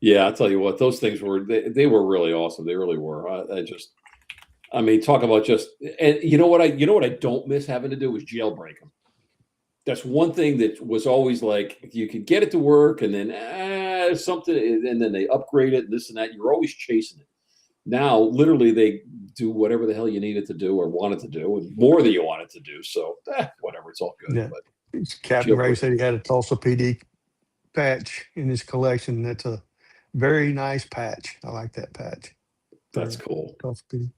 Yeah, I'll tell you what, those things they were really awesome. They really were. I mean, talk about just, and you know what I don't miss having to do was jailbreak them. That's one thing that was always like, you could get it to work, and then something, and then they upgrade it, and this and that. You're always chasing it. Now, literally, they do whatever the hell you need it to do or want it to do, and more than you want it to do. So, whatever, it's all good. Yeah. But Captain Ray jailbreak, said he had a Tulsa PD patch in his collection. That's a very nice patch. I like that patch. that's For cool. Tulsa PD.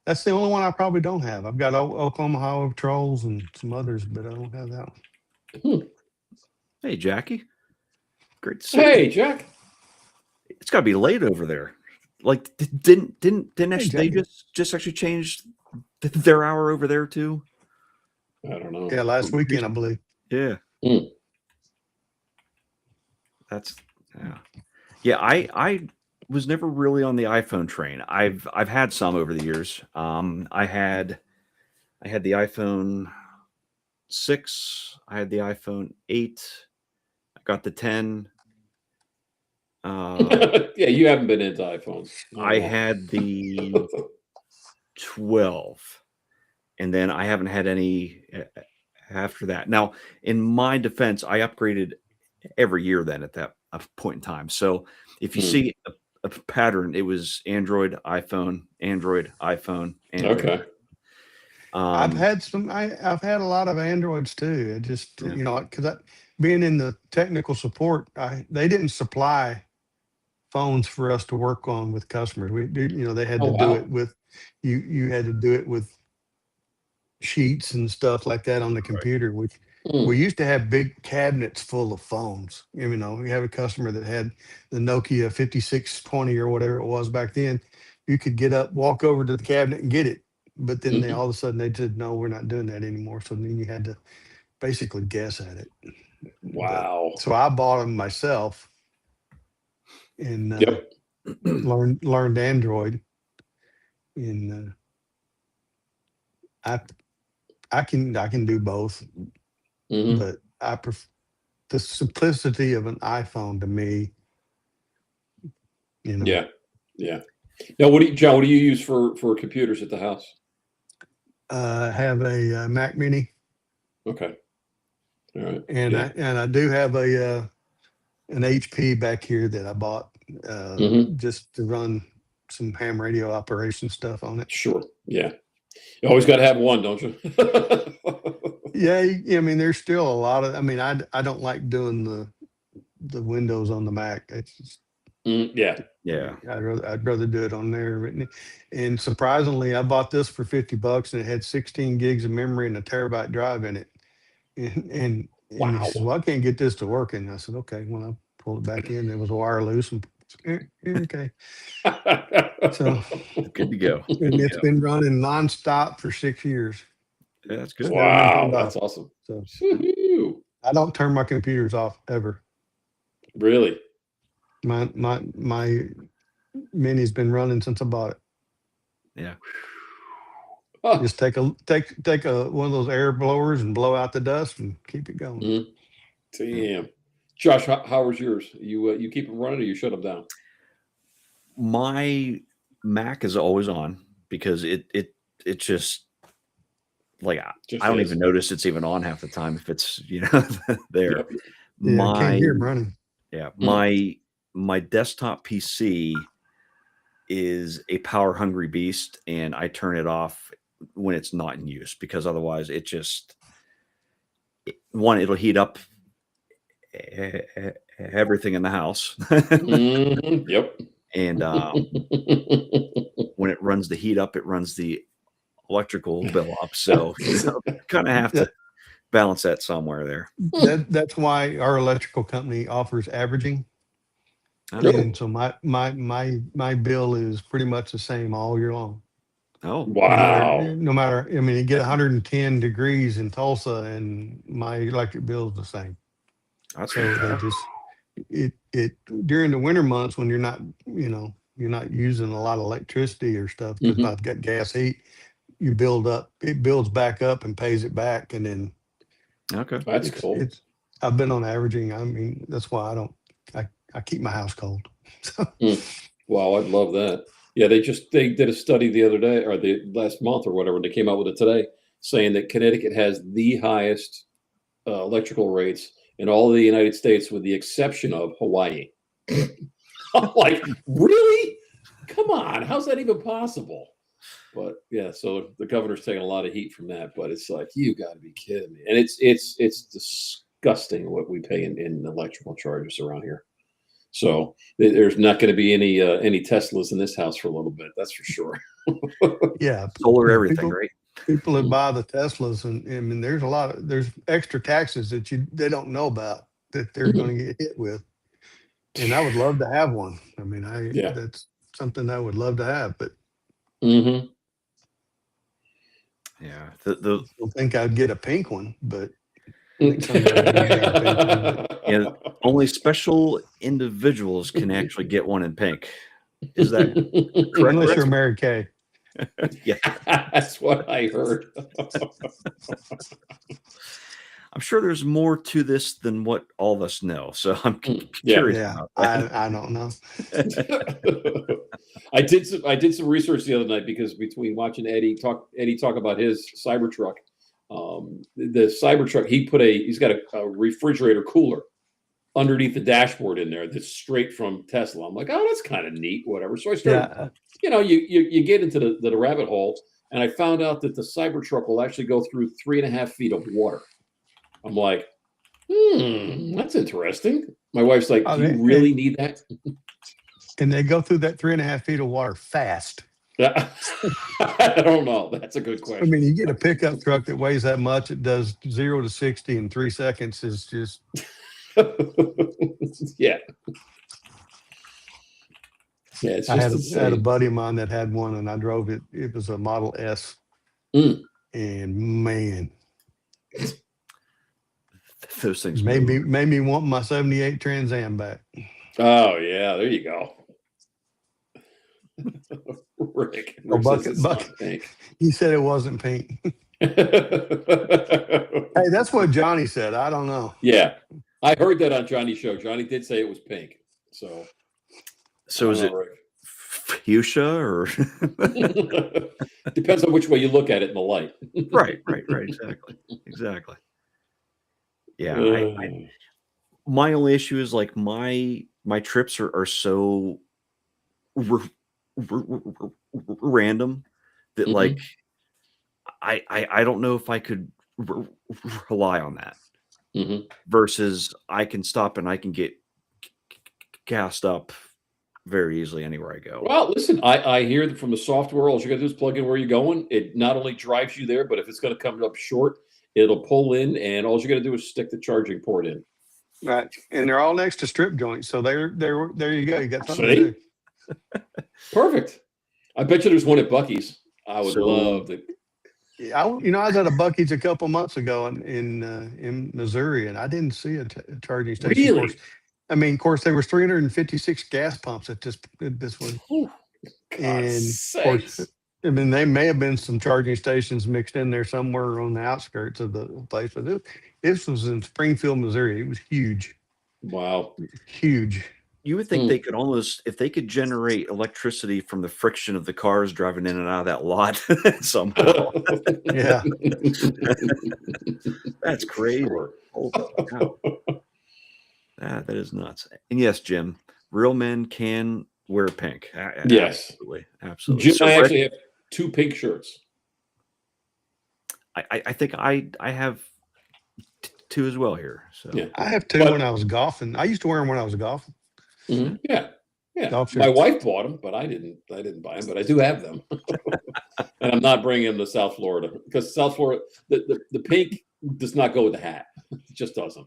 That's the only one I probably don't have. I've got Oklahoma Highway Patrols and some others, but I don't have that one. Hey, Jackie, great to see you. Hey, Jack. It's got to be late over there. Like, didn't Hey, actually, they Jackie. just actually changed their hour over there too? I don't know. Yeah, last weekend, I believe. Yeah, Mm. that's yeah. I was never really on the iPhone train. I've had some over the years. I had the iPhone 6. I had the iPhone 8. I got the 10. Yeah, you haven't been into iPhones. I had the 12, and then I haven't had any after that. Now, in my defense, I upgraded every year then at that point in time. So if you see a pattern, it was Android, iPhone, Android, iPhone, Android. Okay. I've had I've had a lot of Androids too. It just, Yeah. because being in the technical support, they didn't supply phones for us to work on with customers. They had Oh, to do wow. it with you. You had to do it with sheets and stuff like that on the computer. Which we Mm, used to have big cabinets full of phones. You know, we have a customer that had the Nokia 5620 or whatever it was back then. You could get up, walk over to the cabinet and get it. But then they mhm. all of a sudden they said, no, we're not doing that anymore. So then you had to basically guess at it. But Wow. so I bought them myself and Yep. learned Android. And I I can do both, Hmm. but I prefer the simplicity of an iPhone to me. You know, Yeah. Yeah. Now, what do you, John? What do you use for computers at the house? have a Mac Mini, Okay. All right. and Yeah. I do have a an HP back here that I bought Hmm. just to run some ham radio operation stuff on it. Sure. Yeah. You always got to have one, don't you? Yeah, I mean, there's still a lot of. I mean, I don't like doing the Windows on the Mac. It's just, Yeah. Yeah. I'd rather do it on there. And surprisingly, I bought this for $50 and it had 16 gigs of memory and a terabyte drive in it. And he Wow. says, "Well, I can't get this to work." And I said, "Okay." When I pulled it back in, it was wire loose. And okay, so Good to go. and Good to it's go. been running nonstop for 6 years. Yeah, that's It's good. never been Wow. turned That's off. awesome. So Woo-hoo. I don't turn my computers off ever. Really? My mini's been running since I bought it. Yeah. Huh. Just take a one of those air blowers and blow out the dust and keep it going. Mhm. Damn. Josh, how was yours? You keep them running or you shut them down? My Mac is always on because it just like Just I don't is. even notice it's even on half the time if it's there. Yep. Yeah, I can't My hear 'em running. yeah, Mm. my desktop PC is a power hungry beast and I turn it off when it's not in use because otherwise it just one it'll heat up everything in the house. Mhm. Yep. And when it runs the heat up, it runs the electrical bill up. So kind of have to That, balance that somewhere there. that's why our electrical company offers averaging. Okay. And so my bill is pretty much the same all year long. Oh, Wow. No matter, I mean, you get 110 degrees in Tulsa and my electric bill is the same. that's So they fantastic. just, it during the winter months when you're not using a lot of electricity or stuff because Mhm. I've got gas heat, you build up, it builds back up and pays it back. And then Okay. That's cool. it's, I've been on averaging. I mean, that's why I keep my house cold. So, Mm. Wow, I'd love that. Yeah, they did a study the other day or the last month or whatever, and they came out with it today saying that Connecticut has the highest electrical rates in all of the United States, with the exception of Hawaii. I'm like, really? Come on, how's that even possible? But yeah, so the governor's taking a lot of heat from that. But it's like, you got to be kidding me! And it's disgusting what we pay in electrical charges around here. So there's not going to be any Teslas in this house for a little bit. That's for sure. yeah, Solar everything, people right? people that buy the Teslas and I mean, there's extra taxes that they don't know about that they're going Mhm. to get hit with. And I would love to have one. I mean, Yeah. that's something I would love to have, but Hmm. Yeah. I don't think I'd get a pink one, but I think someday we're going to get our pink one. But Yeah, only special individuals can actually get one in pink. Is that correct, unless Chris? you're Mary Kay. Yeah. That's what I heard. I'm sure there's more to this than what all of us know. So I'm Yeah. curious Yeah, about that. I don't know. I did some research the other night because between watching Eddie talk about his Cybertruck, the Cybertruck he's got a refrigerator cooler underneath the dashboard in there that's straight from Tesla. I'm like, oh, that's kind of neat, whatever. So I started, Yeah, you get into the rabbit hole, and I found out that the Cybertruck will actually go through 3.5 feet of water. I'm like, that's interesting. My wife's like, do you and really need that? they go through that 3.5 feet of water fast. Yeah. I don't know. That's a good I question. mean, you get a pickup truck that weighs that much, it does 0 to 60 in 3 seconds. Is just Yeah. Yeah, it's I just had a insane. buddy of mine that had one, and I drove it. It was a Model S, Mm. and man, Those things made move. me want my '78 Trans Am back. Oh yeah, there you go. Rick Oh, says Bucket, it's not Bucket, pink. he said it wasn't pink. Hey, that's what Johnny said. I don't know. Yeah, I heard that on Johnny's show. Johnny did say it was pink. So So is it fuchsia or? Depends on which way you look at it in the light. Right. Exactly. Yeah. My only issue is like my trips are so random that like I don't know if I could rely on that versus I can stop and I can get gassed up very easily anywhere I go. Well, listen, I hear that from the software, all you got to do is plug in where you're going. It not only drives you there, but if it's going to come up short, it'll pull in, and all you got to do is stick the charging port in. Right, and they're all next to strip joints, so there you go. You got something to do. Perfect. I bet you there's one at Bucky's. I would love to. I was at a Bucky's a couple months ago in Missouri, and I didn't see a charging station. Really? Of course, there was 356 gas pumps at this one. And of course, I mean, they may have been some charging stations mixed in there somewhere on the outskirts of the place, but this was in Springfield, Missouri. It was huge. Wow. Huge. You would think they could almost, if they could generate electricity from the friction of the cars driving in and out of that lot somehow. Yeah. That's crazy. Sure. That is nuts. And yes, Jim, real men can wear pink. Yes. Absolutely. Jim, I actually have 2 pink shirts. I think I have 2 as well here. So yeah. I have 2 when I was golfing. I used to wear them when I was golfing. Yeah. My wife bought them, but I didn't buy them, but I do have them. And I'm not bringing them to South Florida because South Florida, the pink does not go with the hat. It just doesn't.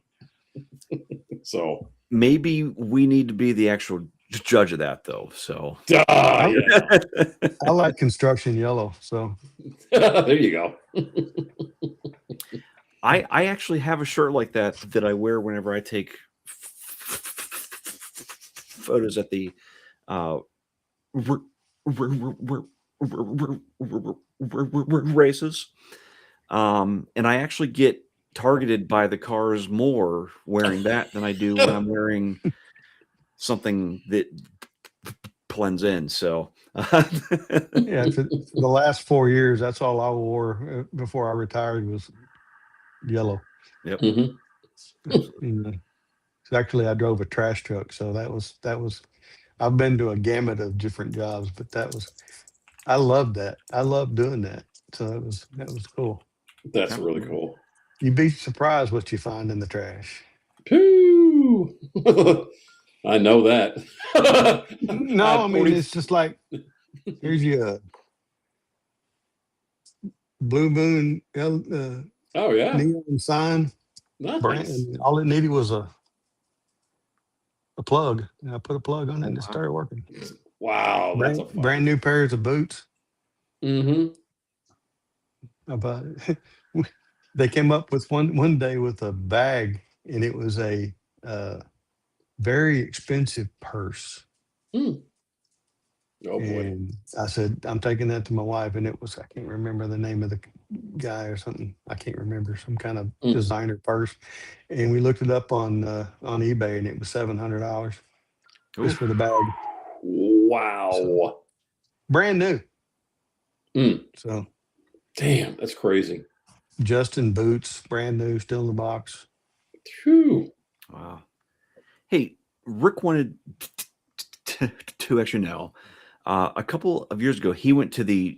So maybe we need to be the actual judge of that, though. So I like construction yellow. So there you go. I actually have a shirt like that I wear whenever I take photos at the races, and I actually get targeted by the cars more wearing that than I do when I'm wearing something that blends in. So yeah, for the last 4 years, that's all I wore before I retired was yellow. Yep. Actually, I drove a trash truck, so that was. I've been to a gamut of different jobs, but I loved that. I loved doing that. So that was cool. That's really cool. You'd be surprised what you find in the trash. Pooh. I know that. No, I mean, it's just like, here's your Blue Moon oh yeah, neon sign. Nice. Brand, all it needed was a plug, and I put a plug on it and it started working. Wow, brand, that's a brand new pairs of boots. About it. They came up with one day with a bag, and it was a very expensive purse. Oh boy! And I said, I'm taking that to my wife, and it was, I can't remember the name of the guy or something. I can't remember, some kind of designer purse. And we looked it up on eBay, and it was $700 just for the bag. Wow! So, brand new. So, damn, that's crazy. Justin boots, brand new, still in the box. Whew. Wow. Hey, Rick wanted to actually know. A couple of years ago, he went to the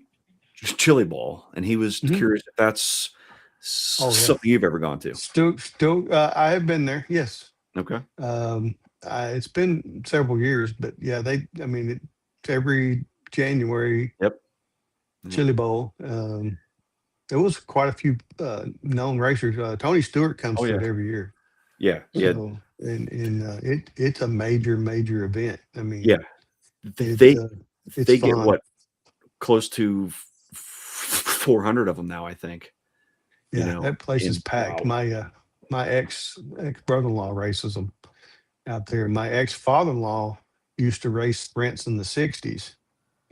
Chili Bowl, and he was curious if that's something you've ever gone to. Still, I have been there. Yes. Okay. It's been several years, but yeah, every January Yep. Chili Bowl. There was quite a few known racers. Tony Stewart comes Oh, to yeah. it every year. Yeah. Yeah. So, and it's a major event. I mean, Yeah. it's They it's they get fun. what, close to 400 of them now, I think. You Yeah, know, that place is and packed. wow. My ex brother-in-law races them out there. My ex father-in-law used to race sprints in the '60s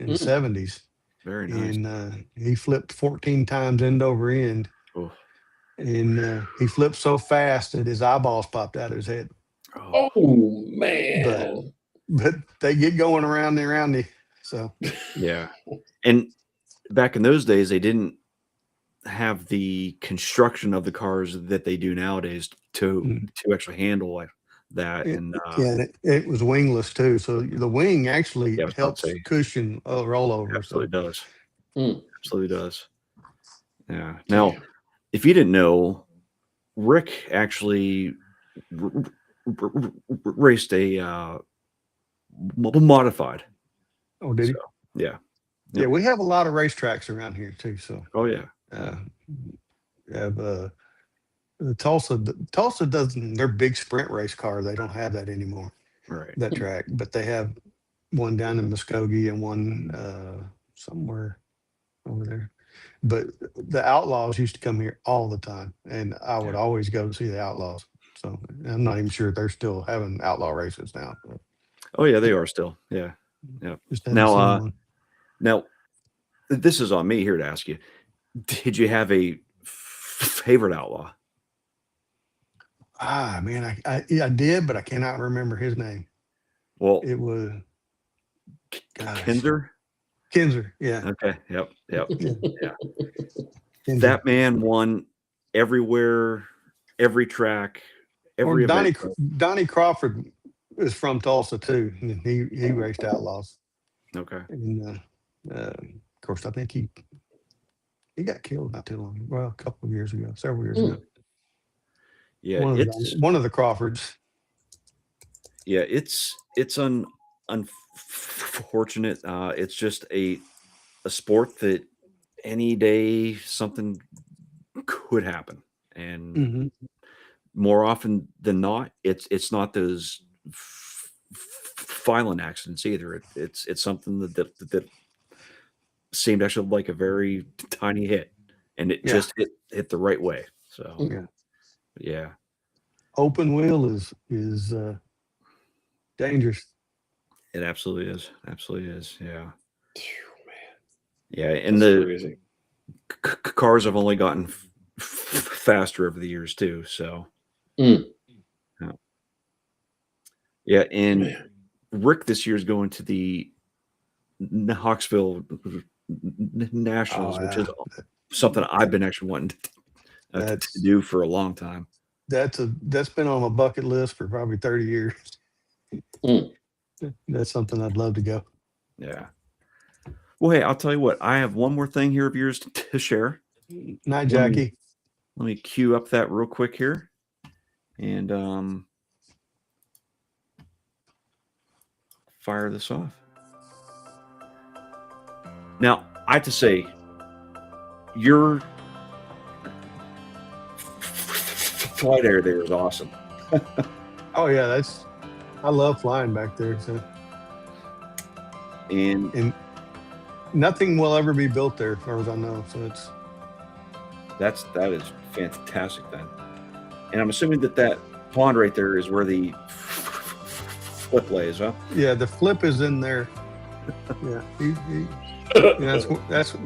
and Mm. '70s, very nice. and he flipped 14 times end over end, Oh, and he flipped so fast that his eyeballs popped out of his head. oh, Oh But man. but they get going around there around the so yeah. And back in those days, they didn't have the construction of the cars that they do nowadays to mm, actually handle like that. it, And yeah, and it was wingless too. So the wing actually yeah, I was about to helps say, cushion a rollover. So absolutely does. Mm. Absolutely does. Yeah. Now, Damn. if you didn't know, Rick actually raced a modified. oh, did So he? yeah. Yeah, Yep. we have a lot of racetracks around here too. So Oh yeah. uh, we have Tulsa. Tulsa doesn't. Their big sprint race car. They don't have that anymore. Right. That track, but they have one down in Muskogee and one somewhere over there. But the Outlaws used to come here all the time, and I would Yeah. always go to see the Outlaws. So I'm not even sure if they're still having outlaw races now. Oh yeah, they are still. Yeah. Yeah. Just hadn't Now, seen one. now this is on me here to ask you: did you have a favorite outlaw? Ah, man, yeah, I did, but I cannot remember his name. Well, It was gosh, Kinzer. Kinzer. Yeah, Okay. Yep. Yep. yeah, Yeah. Kinzer. That man won everywhere, every track, Or every event. Donnie Crawford is from Tulsa too. And he raced outlaws, Okay. and of course, I think he got killed not too long. Well, a couple of years ago, several years ago. Mm. Yeah. It's One of the Crawfords. yeah. It's unfortunate. It's just a sport that any day something could happen, and Hmm. more often than not, it's not those violent accidents either. It's something that seemed actually like a very tiny hit, and it Yeah, just hit the right way. So yeah. yeah, Open wheel is dangerous. it absolutely is. Absolutely is. Yeah, Phew, man, yeah. And that's the crazy. cars have only gotten faster over the years too. So Mm. yeah, yeah. And Man. Rick this year is going to the Hawksville Oh Nationals, which is yeah, something I've been actually wanting to that's do for a long time. that's been on my bucket list for probably 30 years. Mm. That's something I'd love to go. Yeah. Well, hey, I'll tell you what. I have one more thing here of yours to share. Night, Let me Jackie. let me cue up that real quick here, and fire this off. Now, I have to say, your flight air there is awesome. Oh yeah, I love flying back there. So And and nothing will ever be built there, as far as I know. So it's that is fantastic then. And I'm assuming that pond right there is where the flip lays, huh? yeah, the flip is in there. Yeah, yeah,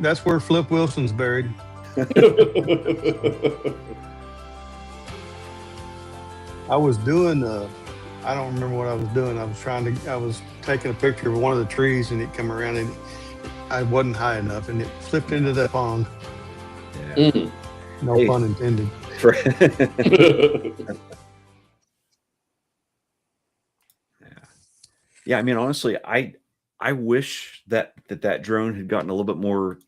that's where Flip Wilson's buried. I was doing I don't remember what I was doing. I was taking a picture of one of the trees and it come around and I wasn't high enough and it flipped into that pond. Yeah. Mm. No Hey. pun intended. Yeah, I mean, honestly, I wish that drone had gotten a little bit more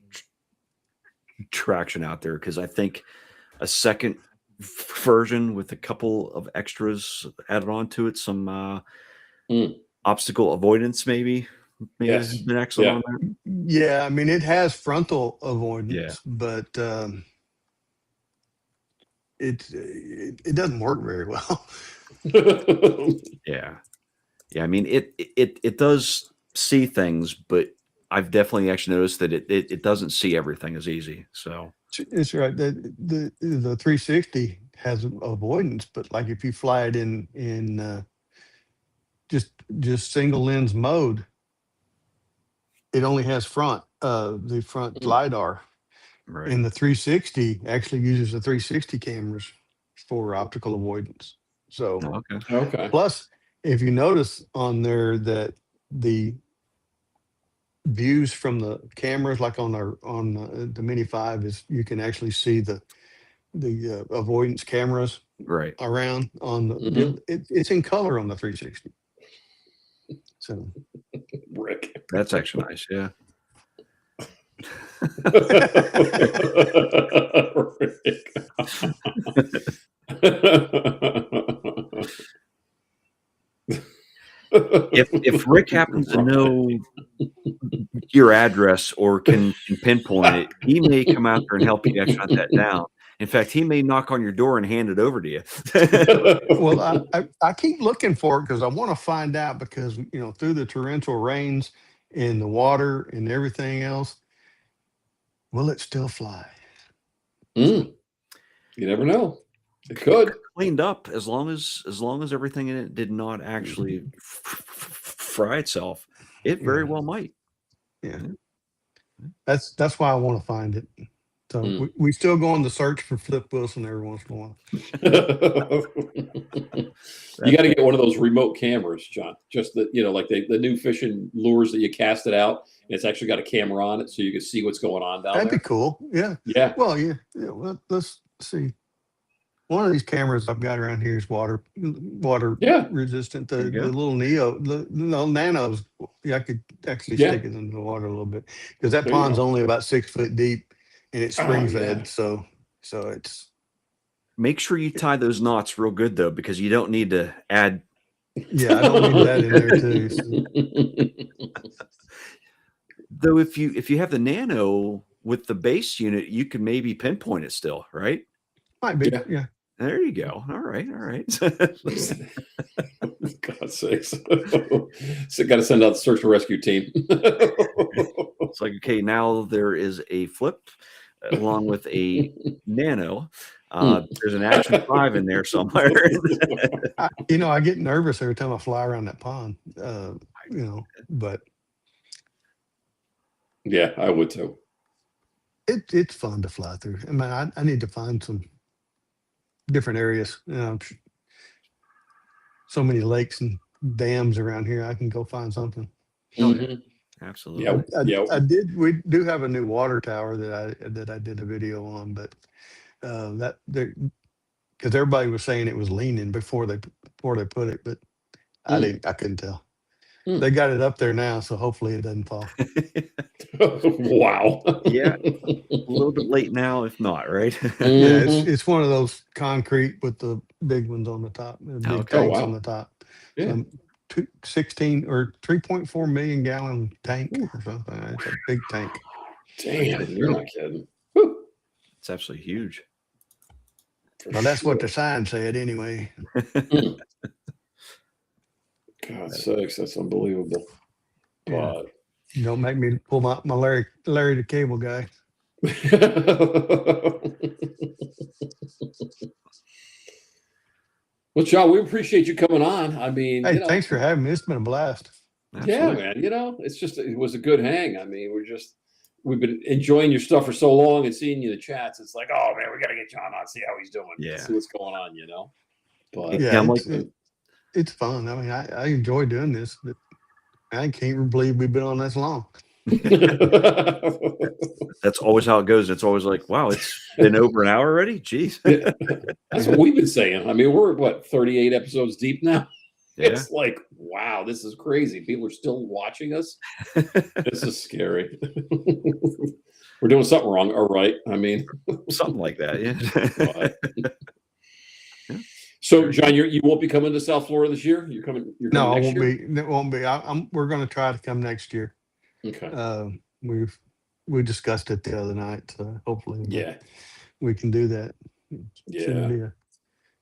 traction out there, because I think a second version with a couple of extras added on to it, some Mm. obstacle avoidance maybe Yes. been excellent Yeah. on that. Yeah, I mean, it has frontal Yeah. avoidance, but it doesn't work very well. Yeah. Yeah. I mean, it does see things, but I've definitely actually noticed that it doesn't see everything as easy. So It's right. The 360 has avoidance, but like if you fly it in just single lens mode, it only has the front Mm. lidar. right. And the 360 actually uses the 360 cameras for optical avoidance. So Okay. Okay. plus, if you notice on there that the views from the cameras, like on the Mini 5, is you can actually see the avoidance cameras Right. around on Mhm. it's in color on the 360. So Rick. That's actually nice. Yeah. Rick. If Rick happens to know your address or can pinpoint it, he may come out there and help you guys hunt that down. In fact, he may knock on your door and hand it over to you. well, I keep looking for it because I want to find out, because through the torrential rains and the water and everything else, will it still fly? Mm, you never know. It could. Cleaned up as long as everything in it did not actually fry itself. It very Yeah, well might. yeah. Yeah. That's why I want to find it. So Mm. we still go on the search for Flip Wilson every once in a while. You got to get one of those remote cameras, John. Just like the new fishing lures that you cast it out, and it's actually got a camera on it, so you can see what's going on down That'd be there. cool. Yeah. Yeah. Well, yeah. Let's see. One of these cameras I've got around here is water Yeah. resistant. There The you go. little nanos. Yeah, I could actually Yeah. stick it into the water a little bit, because that There you pond's go. only about 6 foot deep and it's Oh, spring yeah. fed. So it's Make sure you tie those knots real good though, because you don't need to add. yeah. I don't need that in there too. So. Though if you have the Nano with the base unit, you can maybe pinpoint it still, right? Might be. Yeah. Yeah. There you go. All right, all right. God's sakes. So got to send out the search and rescue team. It's like, okay, now there is a Flip along with a Nano. There's an Action 5 in there somewhere. I get nervous every time I fly around that pond. But Yeah, I would too. it's fun to fly through. I mean, I need to find some different areas. So many lakes and dams around here. I can go find something. Mhm. Absolutely. Yeah. We do have a new water tower that I did a video on, but that there, because everybody was saying it was leaning before they put it, but I couldn't tell. Mm. They got it up there now, so hopefully it doesn't fall. Wow. Yeah. A little bit late now, if not, right? Yeah, Mhm. it's one of those concrete with the big ones on the top, the big Okay. tanks Oh, on wow. the top. Yeah. 16 or 3.4 million gallon tank or something. It's a big tank. Damn, you're not kidding. Whew. It's absolutely huge. For Well, that's what the sure. sign said anyway. Mm. God's sakes, that's unbelievable. Yeah. But Don't make me pull my Larry the Cable Guy. well, John, we appreciate you coming on. I mean, Hey, thanks for having me. It's been a blast. yeah, Absolutely. man. It was a good hang. I mean, we've been enjoying your stuff for so long and seeing you in the chats. It's like, oh man, we got to get John on, see how he's doing, Yeah. see what's going on, But Yeah, I'm like, it's fun. I mean, I enjoy doing this, but I can't believe we've been on this long. that's always how it goes. It's always like, wow, it's been over an hour already. Jeez. that's what we've been saying. I mean, we're 38 episodes deep now. Yeah. It's like, wow, this is crazy. People are still watching us. This is scary. We're doing something wrong, or right? I mean, Something like that. Yeah. but- Yeah. So, John, you won't be coming to South Florida this year. You're coming. No, I next won't year? be. It won't be. We're going to try to come next year. Okay. We discussed it the other night. Hopefully, Yeah. we can do that. Yeah.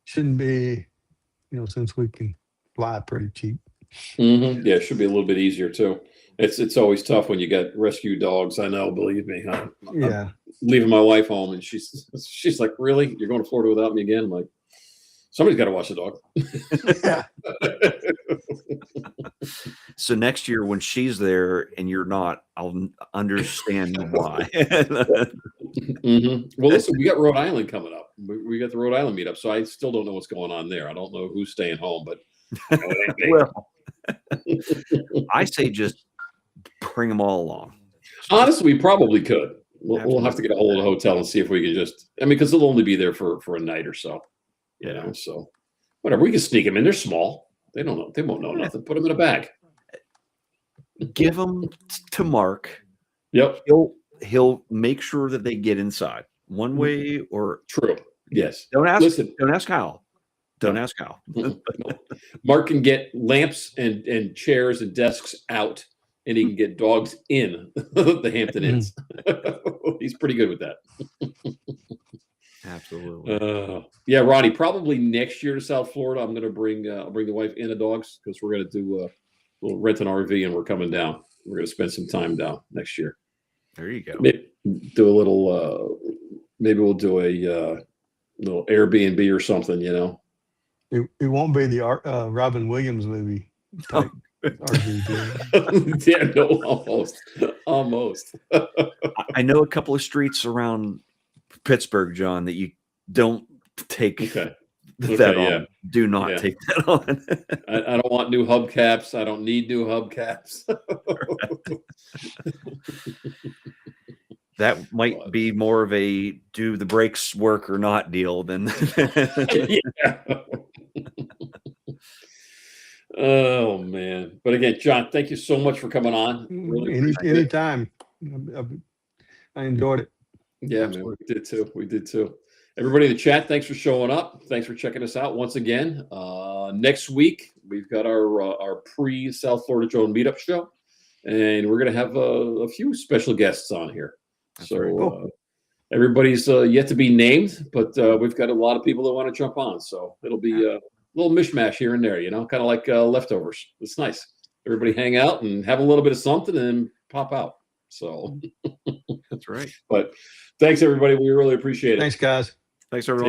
Shouldn't be. Since we can fly pretty cheap. Yeah, it should be a little bit easier too. It's always tough when you get rescue dogs. I know, believe me. I'm leaving my wife home, and she's like, "Really? You're going to Florida without me again?" I'm like, somebody's got to watch the dog. Yeah. So next year when she's there and you're not, I'll understand why. Well, listen, we got Rhode Island coming up. We got the Rhode Island meetup, so I still don't know what's going on there. I don't know who's staying home, but it ain't me. Well, I say just bring them all along. Honestly, we probably could. We'll have to get a hold of the hotel and see if we can just. I mean, because they'll only be there for a night or so. Yeah. So whatever, we can sneak them in. They're small. They don't know. They won't know nothing. Put them in a bag. Give them to Mark. Yep. He'll make sure that they get inside one way or true. Yes. Don't ask. Listen. Don't ask Kyle. Don't ask Kyle. No. Mark can get lamps and chairs and desks out, and he can get dogs in the Hampton Inns. He's pretty good with that. Absolutely. Yeah, Ronnie, probably next year to South Florida. I'm going to bring the wife and the dogs because we're going to do we'll rent an RV and we're coming down. We're going to spend some time down next year. There you go. Maybe do a little. Maybe we'll do a little Airbnb or something. It won't be the Robin Williams movie type RV. Yeah, no, almost. I know a couple of streets around Pittsburgh, John, that you don't take that on. Yeah. Do not take that on. I don't want new hubcaps. I don't need new hubcaps. That might be more of a do the brakes work or not deal than. Yeah. Oh man! But again, John, thank you so much for coming on. Really Anytime. I enjoyed it. Yeah, man, we did too. Everybody in the chat, thanks for showing up. Thanks for checking us out once again. Next week we've got our pre-South Florida Drone Meetup show, and we're gonna have a few special guests on here. That's very cool. Everybody's yet to be named, but we've got a lot of people that want to jump on. So it'll be a little mishmash here and there, kind of like leftovers. It's nice. Everybody hang out and have a little bit of something and then pop out. So that's right. But thanks, everybody. We really appreciate it. Thanks, guys. Thanks, everyone.